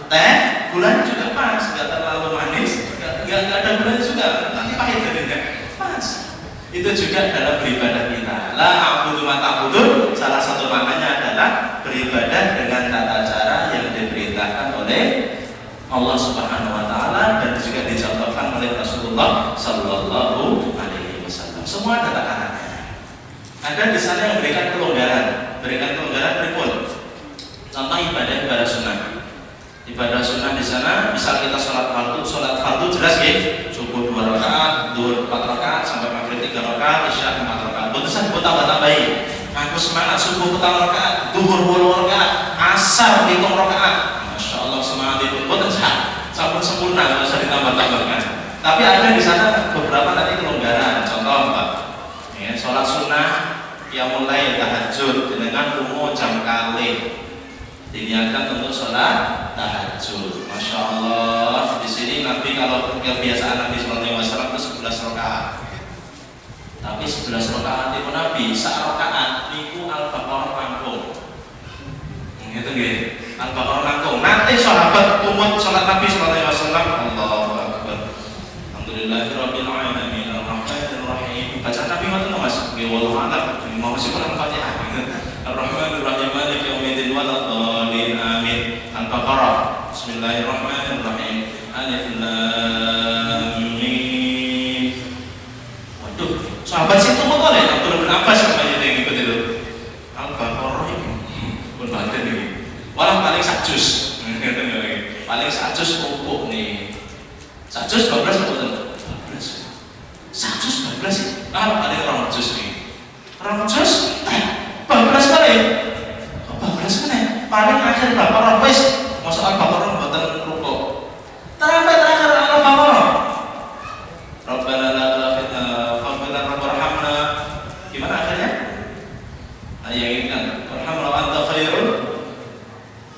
Teh, gulanya juga pas, nggak terlalu manis, nggak ada gulanya juga, nanti pahit jadinya. Pas. Itu juga dalam beribadah kita. La a'budu ma ta'budun. Salah satu maknanya adalah beribadah dengan tata cara yang diperintahkan oleh Allah Subhanahu Wa Taala dan juga dicontohkan oleh Rasulullah Sallallahu Alaihi Wasallam. Semua ada takarannya. Ada di sana yang berikan kelonggaran berikut. Contoh ibadah sunnah. Ibadah sunnah di sana, misal kita sholat fardu jelas ya, subuh 2 rakaat, zuhur 4 rakaat, sampai maghrib 3 rakaat, isya 4 rakaat. Boten buat tambah-tambahin. Aku semangat subuh 4 rakaat, zuhur 2 rakaat, asar 5 rakaat. Masya Allah semangat itu. Boten sampun sempurna, nggak usah ditambah-tambahkan. Tapi ada di sana beberapa tadi kelonggaran. Contoh Pak, ya, sholat sunnah yang mulai tahajud dengan umur jam kali diniatkan untuk sholat tahajud. Masya Allah. Di sini Nabi kalau kebiasaan Nabi Sallallahu Alaihi Wasallam itu 11 rakaat. Tapi 11 rakaat itu Nabi sak rakaat niku Al-Baqarah rampung. Gitu nggih. Al-Baqarah rampung. Nanti sahabat umut sholat Nabi Sallallahu Alaihi Wasallam. Allahu Akbar. Alhamdulillahirabbil alamin arrahmanir rahim. Bacaan Nabi ngoten to Mas. Nggih wallahu a'lam. Mau sing Al-Fatihah. Ar-Rahmanir Rahim Maliki Yaumiddin Waladdallin amin. Al-Baqarah. Bismillahirrahmanirrahim. Alif Lam Mim. Waduh, sahabat situ betul ya? Abdul bin Abbas sama yang ikut itu. Al-Baqarah ini berbatin ini. Walah paling sajus. Paling sajus pupuk nih. Sajus 12 atau 12? Sajus 12 ah paling orang jus nih. Orang jus 12 kali. 12 kali. Paling akhir Baqarah wis masuk Al-Baqarah mboten rukuk. Sampai terakhir Al-Baqarah. Rabbana la tu'akhidna faghfir lana warhamna. Gimana akhirnya? Ayat ini kan warhamna wa anta khairul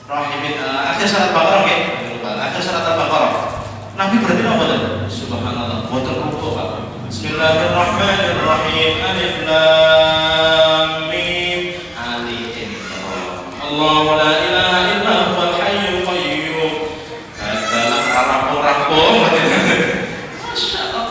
rahimin. Akhir surat Baqarah nggih. Akhir surat Al-Baqarah. Nabi berarti apa tuh? Subhanallah. Mboten rukuk Pak. Bismillahirrahmanirrahim. Alif Lam Mim. Allahu la ilaha illa huwal hayyul qayyum. Adalah rampung-rampung. Masyaallah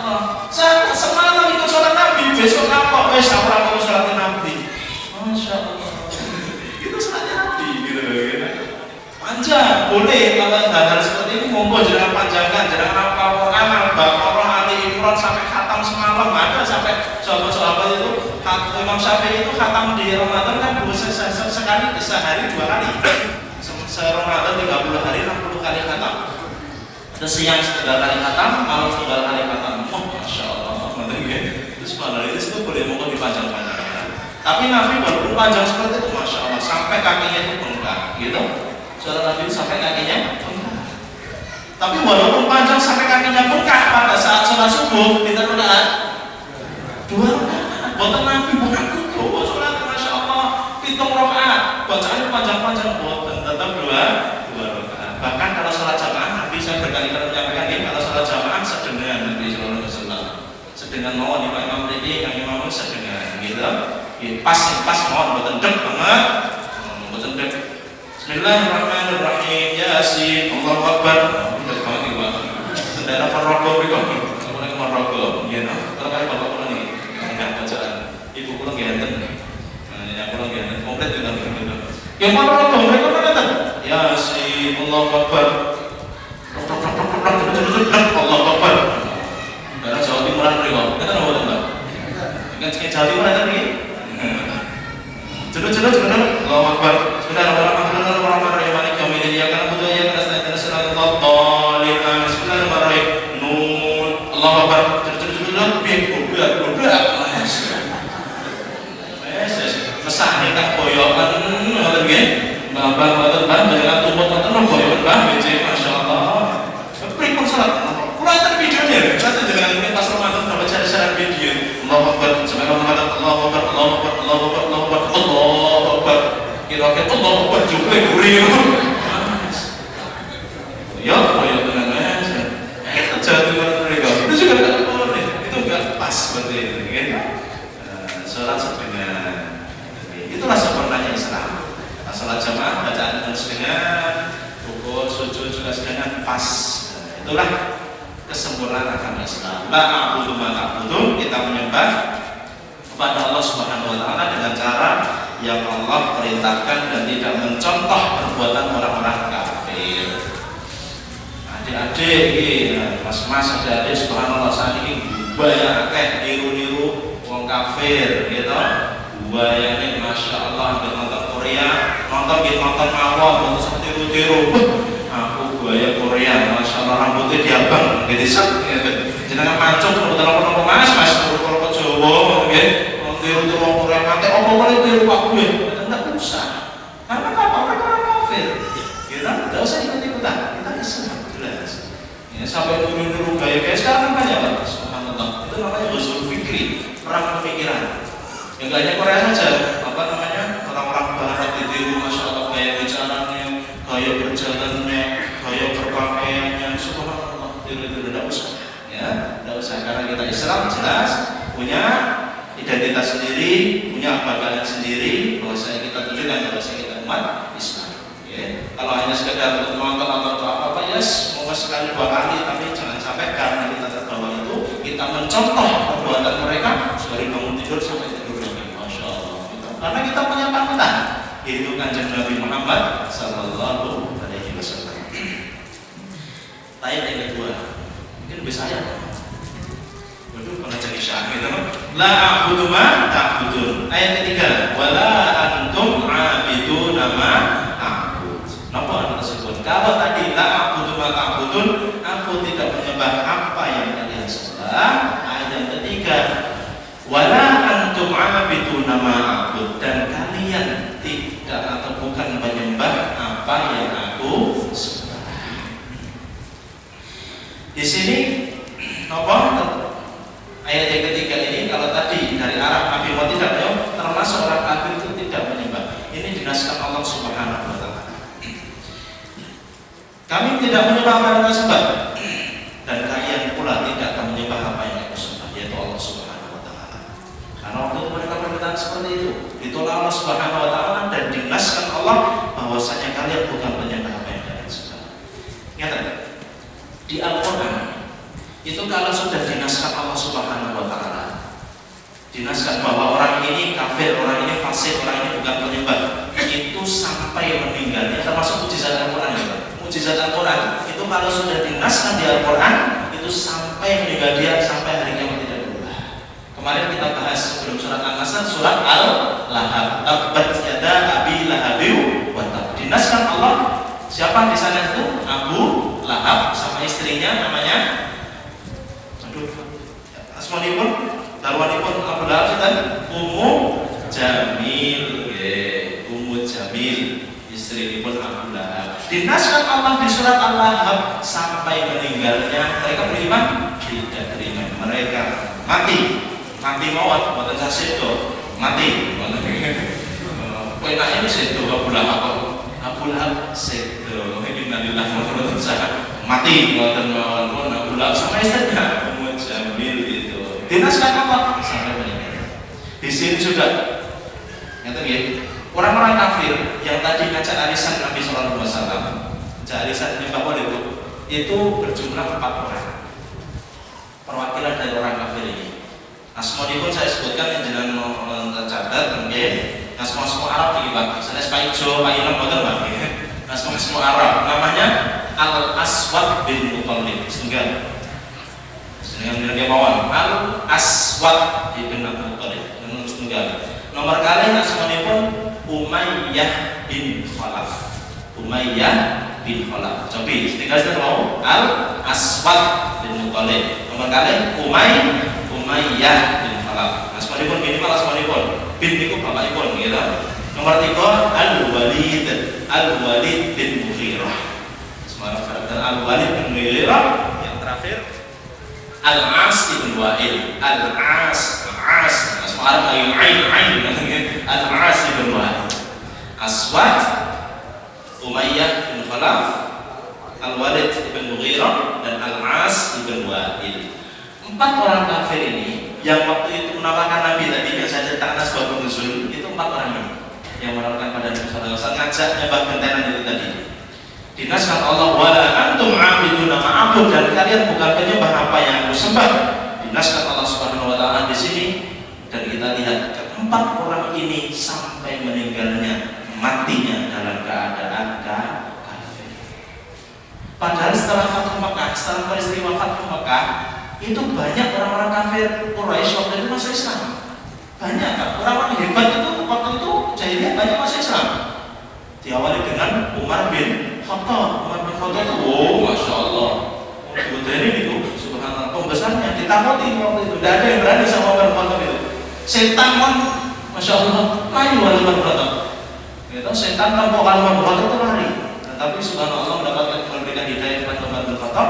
kalau hal seperti ini monggo jangan panjangkan, jangan hafal Quran, Al-Baqarah, Ali Imran sampai khatam semalam, ada sampai sahabat-sahabat itu. Imam Syafi'i itu khatam di Ramadan kan sekali, sehari 2 kali. Se-Ramadan 30 hari 60 kali khatam. Ada siang 3 kali khatam, malam 3 kali khatam. Masya Allah, itu subhanallah, itu boleh monggo dipanjang-panjangkan. Tapi Nabi walaupun panjang seperti itu, masya Allah, sampai kakinya itu bengkak, gitu. Saudara Nabi sampai kakinya bengkak. Tapi walaupun panjang sampai kakinya bengkak, pada saat sholat subuh kita rakaat 2 rakaat. Buatan Nabi bukan itu, sholat masya Allah 7 rakaat. Bacaannya panjang-panjang, buatan tetap 2 rakaat. Bahkan kalau sholat jamaah, Nabi saya berkali-kali menyampaikan ini, kalau sholat jamaah sedengan Nabi Sallallahu Alaihi Wasallam. Sedengan mohon Imam ini, yang Imam sedengan, gitu. Pas mohon buatan dek banget, buatan dek. Bismillahirrahmanirrahim. Yasin. Allahu Akbar. Udah banget iki, Pak. Saudara perokok iki. Mulai merokok, ya no. Kalau kali bapak pulang nih, enggak bacaan. Ibu pulang genten. Nah, yang pulang genten komplit kita gitu. Yang merokok mereka mana kan? Yasin. Allahu Akbar. Allahu Akbar. Karena Jawa Timuran mereka. Kita nomor enggak? Kan sekali Jawa Timuran tadi. Jodoh. Allahu Akbar. Bismillahirrahmanirrahim. Maliki yaumiddin. Iyyaka na'budu wa iyyaka nasta'in. Ihdinas siratal mustaqim. Bismillahirrahmanirrahim. Nun. Allahu Akbar. Jodoh. Mesah nikah boyokan ngoten nggih. Mbah ngoten dengan tumpuk ngoten boyokan Mbah BC masyaallah. Pripun salat? Kula enten videonya. Saya dengan mungkin pas Ramadan dapat cara-cara video. Allahu Akbar. Subhanallah. Allahu Akbar. Allahu Akbar. Allahu Akbar. Allahu Akbar. Allahu Akbar. Kira-kira Allahu Akbar juga gurih. Ya, boyo dengan Mas. Kita jatuh mereka. Itu juga enggak boleh. Itu enggak pas seperti itu, kan? Salat sedengan. Itulah sempurnanya Islam. Salat jamaah bacaan dengan sedengan, rukuk, sujud juga sedengan pas. Itulah kesempurnaan agama Islam. La a'budu ma ta'budun, kita menyembah kepada Allah Subhanahu wa taala dengan cara yang Allah perintahkan dan tidak mencontoh perbuatan orang-orang kafir. Adik-adik iki, mas-mas adik-adik subhanallah saat ini banyak akeh niru-niru wong kafir gitu. Bayangin masya Allah nonton Korea, nonton mawon, nonton tiru-tiru. Aku gaya Korea, masya Allah rambutnya diabang, gitu sih. Jenengan mancung, kalau mas, kalau Jawa, tiru-tiru Korea, nanti apa-apa tiru aku ya, tidak usah. Karena apa? Mereka orang kafir. Kita tidak usah ikut-ikutan, kita Islam jelas. Ya, sampai tiru-tiru gaya sekarang banyak lah. Subhanallah, itu namanya ghazul fikri, perang pemikiran. Yang gak hanya Korea saja, apa namanya, orang-orang barat ditiru masya Allah gaya bicaranya, gaya berjalannya, gaya berpakaiannya, subhanallah, tiru-tiru tidak usah, ya, tidak usah karena kita Islam jelas punya identitas sendiri, punya kebahagiaan sendiri, bahwa kita tunjukkan bahwa kita umat Islam. Ya. Kalau hanya sekedar untuk nonton atau apa, yes, mau sekali 2 kali, tapi jangan sampai karena kita terbawa itu kita mencontoh perbuatan mereka dari bangun tidur sampai tidur. Karena kita punya panutan, yaitu Kanjeng Nabi Muhammad Sallallahu Alaihi Wasallam. Ayat yang kedua, mungkin lebih sayang. Waduh, pengajar Isya gitu. La a'budu ma ta'budun. Ayat ketiga, wala antum 'abiduna ma a'bud. Napa anu tersebut? Kalau tadi la a'budu ma ta'budun, aku tidak menyembah apa yang kalian sembah. Ayat yang ketiga, wala antum 'abiduna ma a'bud, dan kalian tidak atau bukan menyembah apa yang aku sembah. Di sini apa? Ayat yang ketiga ini kalau tadi dari arah Nabi Muhammad tidak ya, termasuk orang kafir itu tidak menyembah. Ini dinaskan Allah Subhanahu wa taala. Kami tidak menyembah apa yang kalian sembah, dan kalian pula tidak akan menyembah apa yang aku sembah, yaitu Allah Subhanahu wa taala. Karena waktu itu mereka berkata seperti itu, ditolak Allah Subhanahu wa taala dan dinaskan Allah bahwasanya kalian bukan menyembah apa yang kalian sembah. Ingat di Al-Qur'an itu kalau sudah dinaskan Allah Subhanahu wa taala, dinaskan bahwa orang ini kafir, orang ini fasik, orang ini bukan penyembah, itu sampai meninggalnya termasuk mukjizat Al-Qur'an ya. mukjizat Al-Quran itu kalau sudah dinaskan di Al-Quran itu sampai meninggal dia, sampai hari kiamat tidak berubah. Kemarin kita bahas sebelum surat An-Nasr, surat Al-Lahab, tabbat yada abi lahabi wa tab. Dinaskan Allah, siapa di sana itu? Abu Lahab sama istrinya namanya, aduh, asmanipun, darwanipun Abu Lahab dan Ummu Jamil, Ummu Jamil, istri pun Abu Lahab. Dinaskan Allah di surat Al-Lahab sampai meninggalnya. Mereka beriman? Tidak beriman. Mereka mati mawat, buatan sasedo, mati. Penaknya ini sedo Abu Lahab, Abu Lahab sedo. Ini nalilah mati buatan mawat pun Abu Lahab sama istrinya Ummu Jamil itu. Dinaskan Allah sampai meninggal. Di sini juga nyata gitu. Orang-orang kafir yang tadi ngajak arisan Nabi Sallallahu Alaihi Wasallam, ngajak arisan menyembah Walid itu berjumlah 4 orang. Perwakilan dari orang kafir ini. Asmodi pun saya sebutkan yang jangan tercatat, mungkin. Asma-asma Arab ini Pak. Misalnya Spaijo, Pak Ilham, betul Pak. Asma-asma Arab. Namanya Al-Aswad bin Muttalib. Setunggal. Dengan kemauan Al-Aswad bin Muttalib. Setunggal. Nomor kali asmodi pun Umayyah bin Khalaf. Umayyah bin Khalaf. Coba tinggal sudah mau Al-Aswad bin Muttalib. Nomor kali Umayyah bin Khalaf. Asmanipun minimal asmanipun. Bin niku bapakipun gitu. Nomor 3 Al-Walid bin Mughirah. Semarang dan Al-Walid bin Mughirah. Yang terakhir Al-As bin Wa'il. Al-As Asma Arab Ain Al-As bin Wa'il. Aswad, Umayyah bin Khalaf, Al-Walid bin Mughirah dan Al-As bin Wa'il. 4 orang kafir ini yang waktu itu menawarkan Nabi tadi yang saya ceritakan sebab nuzul itu 4 orang ini yang menawarkan pada Nabi sallallahu alaihi wasallam ngajak nyembah gentenan itu tadi. Dinaskan Allah wala antum abiduna ma'abud, dan kalian bukan penyembah apa yang aku sembah. Dinaskan Allah Subhanahu wa taala di sini, dan kita lihat keempat orang ini sampai meninggalnya, matinya dalam keadaan kafir. Padahal setelah Fathu Makkah, setelah peristiwa Fathu Makkah, itu banyak orang-orang kafir Quraisy waktu itu masuk Islam. Banyak kan? Orang-orang hebat itu waktu itu jahiliyah banyak masuk Islam. Diawali dengan Umar bin Khattab. Umar bin Khattab itu, oh masya Allah, ini itu subhanallah, pembesarnya ditakuti waktu itu. Tidak ada yang berani sama Umar bin Khattab itu. Setan kan, masya Allah, lari Umar bin Khattab. Itu setan kan kalau Umar bin Khattab itu lari. Tapi subhanallah mendapatkan memberikan hidayah kepada Umar bin Khattab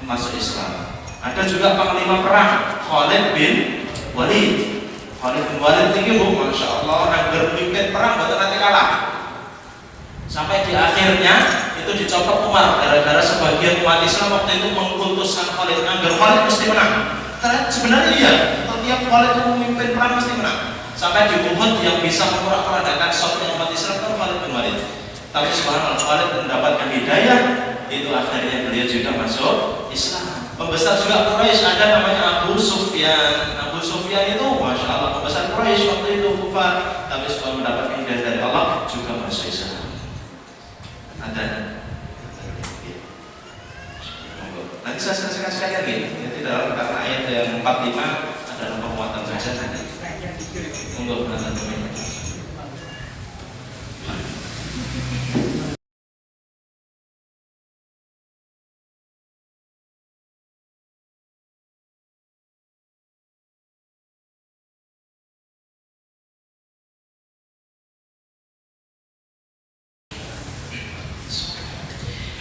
masuk Islam. Ada juga panglima perang Khalid bin Walid. Khalid bin Walid tinggi bu, masya Allah, agar memimpin perang buat nanti kalah. Sampai di akhirnya itu dicopot Umar gara-gara sebagian umat Islam waktu itu mengkultuskan Khalid agar Khalid mesti menang. Karena sebenarnya iya, setiap Khalid itu memimpin perang mesti menang. Sampai di Uhud yang bisa memporak-porandakan sofnya umat Islam itu Khalid bin Walid. Tapi subhanallah Khalid mendapatkan hidayah, itu akhirnya beliau juga masuk Islam. Pembesar juga Quraisy ada namanya Abu Sufyan. Abu Sufyan itu masya Allah pembesar Quraisy waktu itu kufar, tapi setelah mendapatkan hidayah dari Allah juga masuk Islam. Ada. Nanti saya saksikan sekali lagi. Jadi dalam karena ayat yang 45 ada penguatan derajat tadi. Tunggu penonton dulu.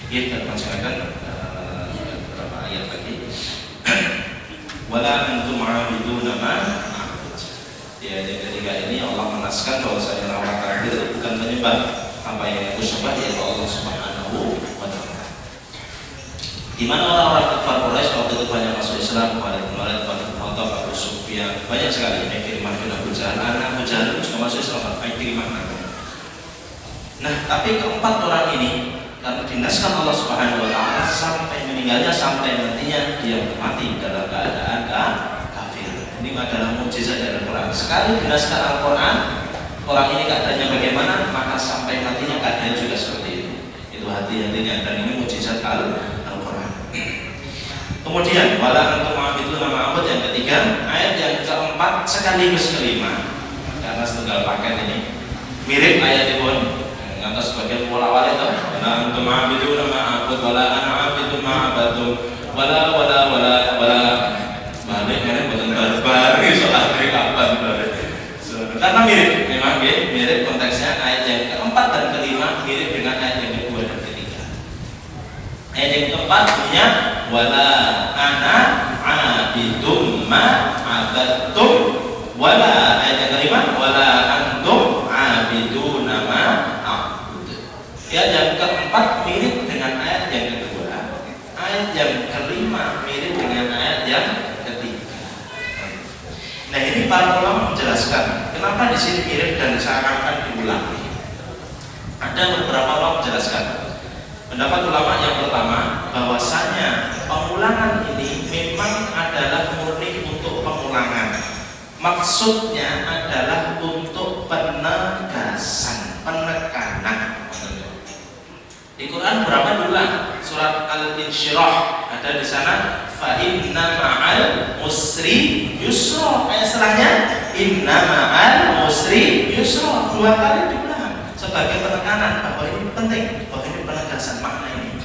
Ya, kita bacakan beberapa ayat lagi. Wala antum ma'abiduna ma a'bud. Di ayat ketiga ini Allah menaskan bahwasanya orang kafir bukan penyembah apa yang aku sembah, yaitu Allah Subhanahu wa taala. Di mana orang-orang kafir Quraisy waktu itu banyak masuk Islam, Khalid bin Walid, Abu Sufyan, banyak sekali. Ikrimah bin Abu Jahal, Abu Jahal juga masuk Islam, Ikrimah. Nah, tapi keempat orang ini karena dinaskan Allah Subhanahu wa taala sampai meninggalnya, sampai matinya dia mati dalam keadaan kafir. Ini adalah mukjizat dari Al-Qur'an. Sekali dinaskan Al-Qur'an, orang ini keadaannya bagaimana, maka sampai matinya keadaannya juga seperti itu. Itu sehati-hatinya, dan ini mukjizat Al-Quran. Kemudian wala antum itu nama abad yang ketiga, ayat yang keempat sekaligus kelima, karena setunggal paket ini mirip ayat ibon atau sebagian pola itu wala antum itu nama abad wala ana itu ma abadum wala balik mana bukan barbar soal dari kapan karena mirip, memang mirip konteksnya ayat yang keempat dan kelima mirip dengan ayat yang kedua dan ketiga. Ayat yang keempat punya wala ana abidum ma abadtum, wala ayat yang kelima wala antum abiduna ma abud. Ayat yang keempat mirip dengan ayat yang kedua, ayat yang kelima mirip dengan ayat yang ketiga. Nah, ini para ulama menjelaskan kenapa di sini mirip dan seakan-akan diulangi. Ada beberapa ulama menjelaskan. Pendapat ulama yang pertama, bahwasanya pengulangan ini memang adalah murni untuk pengulangan. Maksudnya adalah untuk penegasan, penekanan. Di Quran berapa diulang? Surat Al-Insyirah ada di sana. Fa inna ma'al usri yusra. Ayat setelahnya inna ma'al usri yusra. 2 kali diulang sebagai penekanan bahwa ini penting, bahwa ini penegasan makna ini.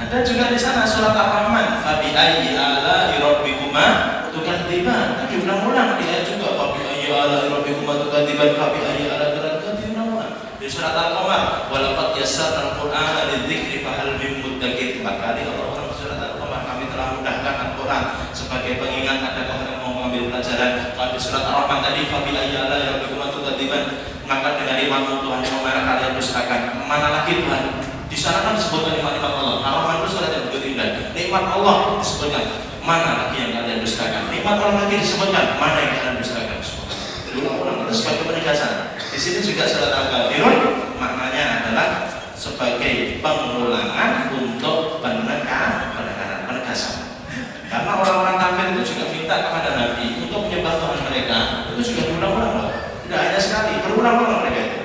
Ada juga di sana surat Ar-Rahman. Fa bi ayyi ala'i rabbikuma tukadziban. Itu diulang-ulang di ayat juga. Fa bi ayyi ala'i rabbikuma tukadziban. Fa bi ayyi ala'i rabbikuma diulang-ulang. Di surat Al-Qamar walaqad yassarnal qur'ana lidzikri fahal min muddakir. 4 kali Allah surat Al-Qamar, kami telah mudahkan Al-Quran sebagai pengingat, adakah yang mau mengambil pelajaran. Kalau di surat Ar-Rahman tadi fa bi ayyi ala'i rabbikuma tukadziban, maka dengan nikmat Tuhan yang mana kalian dustakan. Mana lagi Tuhan? Di sana kan disebutkan nikmat Allah. Ar-Rahman itu surat yang begitu indah. Nikmat Allah disebutkan. Mana lagi yang kalian dustakan? Nikmat Allah lagi disebutkan. Mana yang kalian dustakan? Diulang-ulang itu sebagai penegasan. Di sini juga surat Al-Kafirun maknanya adalah sebagai pengulangan untuk penegasan. Karena orang-orang kafir itu juga minta kepada Nabi untuk menyembah Tuhan mereka. Itu juga diulang-ulang loh. Tidak hanya sekali, berulang-ulang mereka itu.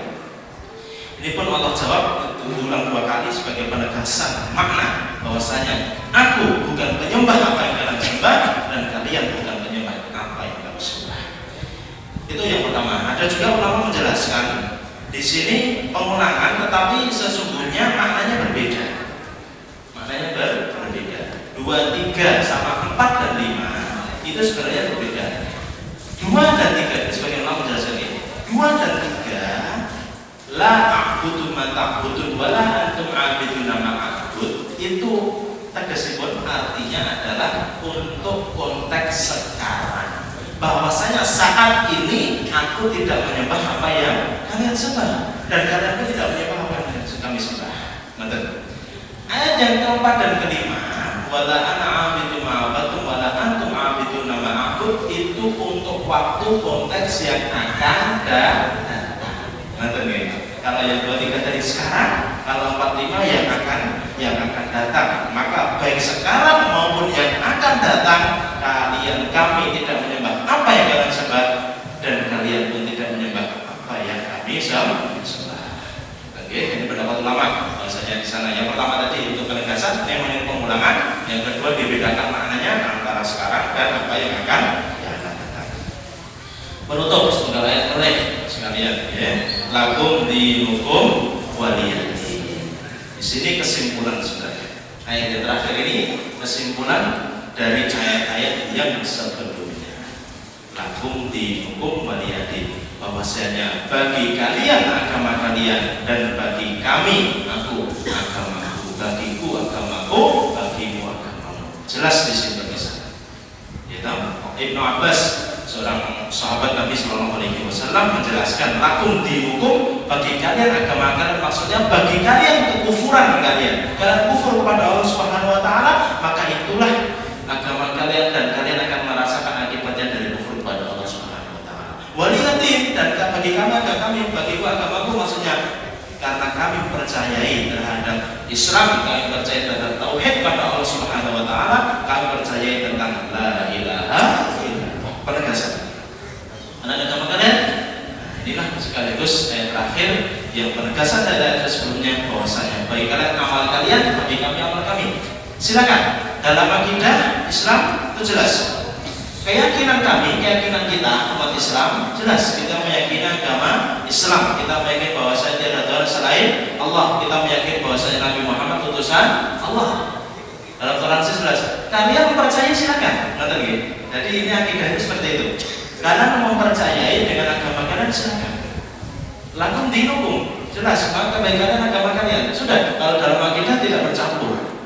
Ini pun Allah jawab diulang 2 kali sebagai penegasan makna bahwasanya aku bukan penyembah apa yang kalian sembah dan kalian bukan penyembah apa yang kamu sembah. Itu yang pertama. Ada juga ulama menjelaskan di sini pengulangan, tetapi sesungguhnya maknanya berbeda. Maknanya berbeda. 2, 3 sama 4 dan 5 itu sebenarnya berbeda. 2 dan 3 sebagai ulama menjelaskan ini. 2 dan 3 la a'budu ma ta'budun wa la antum 'abiduna ma a'bud, itu tegasipun artinya adalah untuk konteks sekarang. Bahwasanya saat ini aku tidak menyembah apa yang kalian sembah dan kalian pun tidak menyembah apa yang kami sembah. Ayat yang keempat dan kelima, wala ana 'abidu ma 'abadtum wala antum 'abiduna ma a'bud, itu untuk waktu konteks yang akan datang. Kalau yang 2, 3 dari sekarang, kalau 4, 5 yang akan datang. Maka baik sekarang maupun yang akan datang, kami tidak menyembah apa yang kalian sembah dan kalian pun tidak menyembah apa yang kami sembah. Oke, ini pendapat ulama. Bahasanya di sana yang pertama tadi untuk penegasan, yang pengulangan. Yang kedua dibedakan maknanya antara sekarang dan apa yang akan datang. Menutup setunggal ayat oleh sekalian, ya. Lakum dinukum waliyadin. Di sini kesimpulan sebenarnya. Ayat yang terakhir ini kesimpulan dari ayat-ayat yang sebelumnya. Lakum dinukum waliyadin, bahwasanya bagi kalian agama kalian dan bagi kami aku agamaku, bagiku agamaku, bagimu agamamu. Jelas di sini berkisah. Ya, Ibnu Abbas, seorang sahabat Nabi Sallallahu Alaihi Wasallam, menjelaskan lakum dinukum, bagi kalian agama kalian, maksudnya bagi kalian kekufuran kalian kufur kepada Allah Subhanahu Wa Taala, maka itulah agama kalian dan kalian akan merasakan akibatnya dari kufur kepada Allah Subhanahu Wa Taala. Waliyatin, dan bagi kami bagiku agamaku, maksudnya karena kami percayai terhadap Islam, kami percaya terhadap tauhid pada Allah Subhanahu Wa Taala, kami percayai tentang la ilaha illallah, penegasan. Anak agama kalian, inilah sekaligus ayat terakhir yang penegasan dari ayat sebelumnya bahwasanya bagi kalian amal kalian, bagi kami amal kami. Silakan. Dalam akidah Islam itu jelas. Keyakinan kami, keyakinan kita umat Islam jelas. Kita meyakini agama Islam. Kita meyakini bahwasanya tidak ada Tuhan selain Allah. Kita meyakini bahwasanya Nabi Muhammad utusan Allah. Dalam toleransi jelas. Kalian mempercayai silakan. Jadi ini akidahnya seperti itu. Kalian mempercayai dengan agama kalian silakan. Lakum dinukum jelas. Maka bagi kalian agama kalian sudah. Kalau dalam akidah tidak bercampur.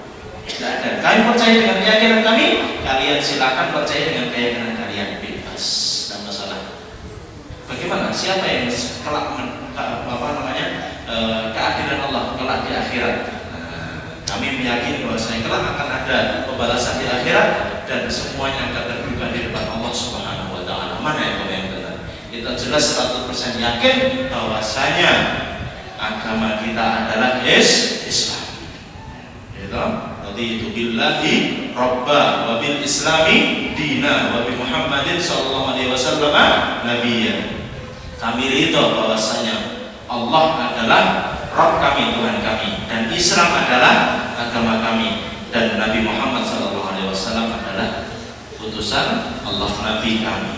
Tidak ada. Kami percaya dengan keyakinan kami, kalian silakan percaya dengan keyakinan kalian, bebas, tidak masalah. Bagaimana? Siapa yang kelak keadilan Allah kelak di akhirat? Kami meyakini bahwa kelak akan ada pembalasan di akhirat dan semuanya akan terbuka di depan Allah Subhanahu Wa Taala. Mana yang benar? Kita jelas 100% yakin bahwasanya agama kita adalah Islam. Gitu? Raditu billahi rabba wa bil islami dina wa bi Muhammadin sallallahu alaihi wasallam nabiyya. Kami ridho bahwasanya Allah adalah Rabb kami, Tuhan kami, dan Islam adalah agama kami, dan Nabi Muhammad sallallahu alaihi wasallam adalah utusan Allah, nabi kami.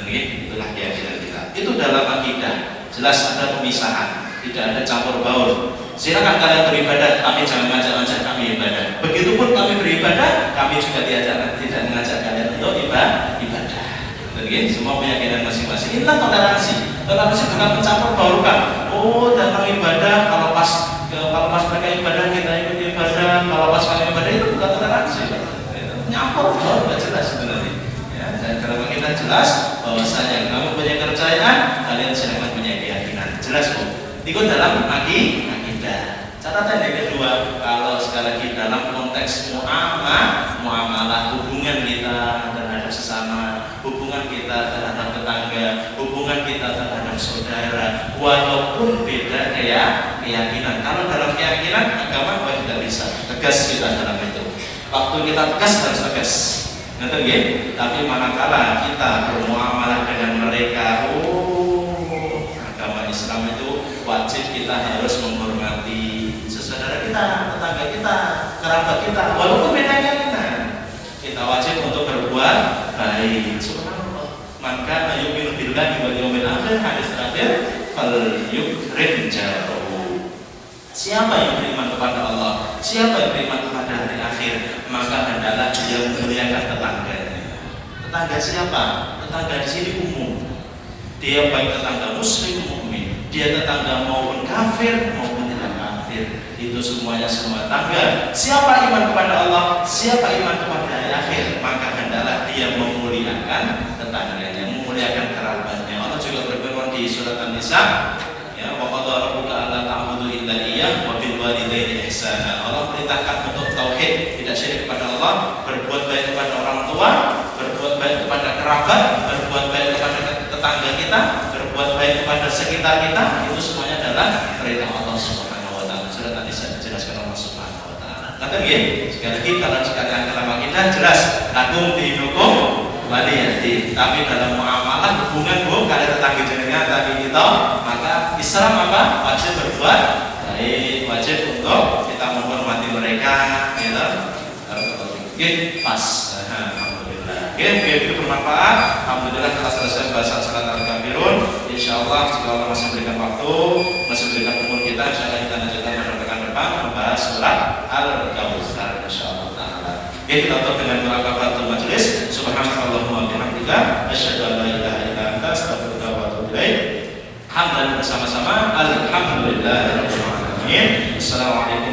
Itulah keyakinan kita. Itu dalam akidah. Jelas ada pemisahan, tidak ada campur baur. Silakan kalian beribadah, kami jangan ngajak-ngajak kami ibadah. Begitupun kami beribadah, kami juga tidak mengajak kalian untuk ibadah. Jadi semua keyakinan masing-masing. Inilah toleransi. Toleransi bukan mencampur baurkan. Oh, datang ibadah, kalau pas mereka ibadah kita ikut ibadah, kalau pas kalian ibadah itu bukan toleransi. Nyampur baur nggak jelas sebenarnya. Ya, dan kalau kita jelas bahwasanya kamu punya kepercayaan, kalian silakan punya keyakinan. Jelas kok. Itu dalam akidah. Catatan yang kedua, kalau sekali lagi dalam konteks muamalah hubungan kita terhadap sesama, hubungan kita terhadap tetangga, hubungan kita terhadap saudara, walaupun beda keyakinan. Kalau dalam keyakinan agama tidak bisa tegas kita dalam itu. Waktu kita tegas harus tegas. Ngerti ya? Tapi manakala kita bermuamalah dengan mereka, agama Islam itu wajib kita harus menghormati saudara kita, tetangga kita, kerabat kita, walaupun beda keyakinan. Kita wajib untuk berbuat baik. Subhanallah. Maka yu'minu billahi wal yawmil akhir, hadis terakhir, fal yukrim jarahu. Siapa yang beriman kepada Allah, siapa yang beriman kepada hari akhir, maka hendaklah dia memuliakan tetangganya. Tetangga siapa? Tetangga di sini umum. Dia baik tetangga muslim mukmin, dia tetangga maupun kafir maupun tidak kafir, itu semuanya semua tangga. Siapa iman kepada Allah, siapa iman kepada hari akhir, maka hendaklah dia memuliakan tetangganya, memuliakan kerabatnya. Allah juga berfirman di surat An-Nisa, ya, wa qad rabbuka alla ta'budu illa iyyah wa bil walidayni ihsana. Allah perintahkan untuk tauhid, tidak syirik kepada Allah, berbuat baik kepada orang tua, berbuat baik kepada kerabat, berbuat baik kepada tetangga kita, berbuat baik kepada sekitar kita. Itu semuanya adalah perintah Allah Subhanahu Wa Taala. Sudah tadi saya jelaskan Allah Subhanahu Wa Taala. Kata dia, sekali lagi kalau sekalian dalam kita jelas, lakum dinukum waliyati. Tapi dalam muamalah hubungan kalian tetangga jenengan tadi kita, maka Islam apa? Wajib berbuat baik, wajib untuk kita menghormati mereka. Gitu, pas. Itu bermanfaat. Alhamdulillah kita selesai bahasa salat al-kafirun. Insyaallah jika Allah masih berikan waktu, masih berikan umur kita, insyaallah kita lanjutkan pada pekan depan membahas surat Al-Kautsar insyaallah taala. Kita tutup dengan doa kafaratul majelis. Subhanakallahumma wa bihamdika asyhadu an la ilaha illa anta astaghfiruka wa atubu ilaik. Hamdan bersama-sama. Alhamdulillahirabbil alamin. Assalamualaikum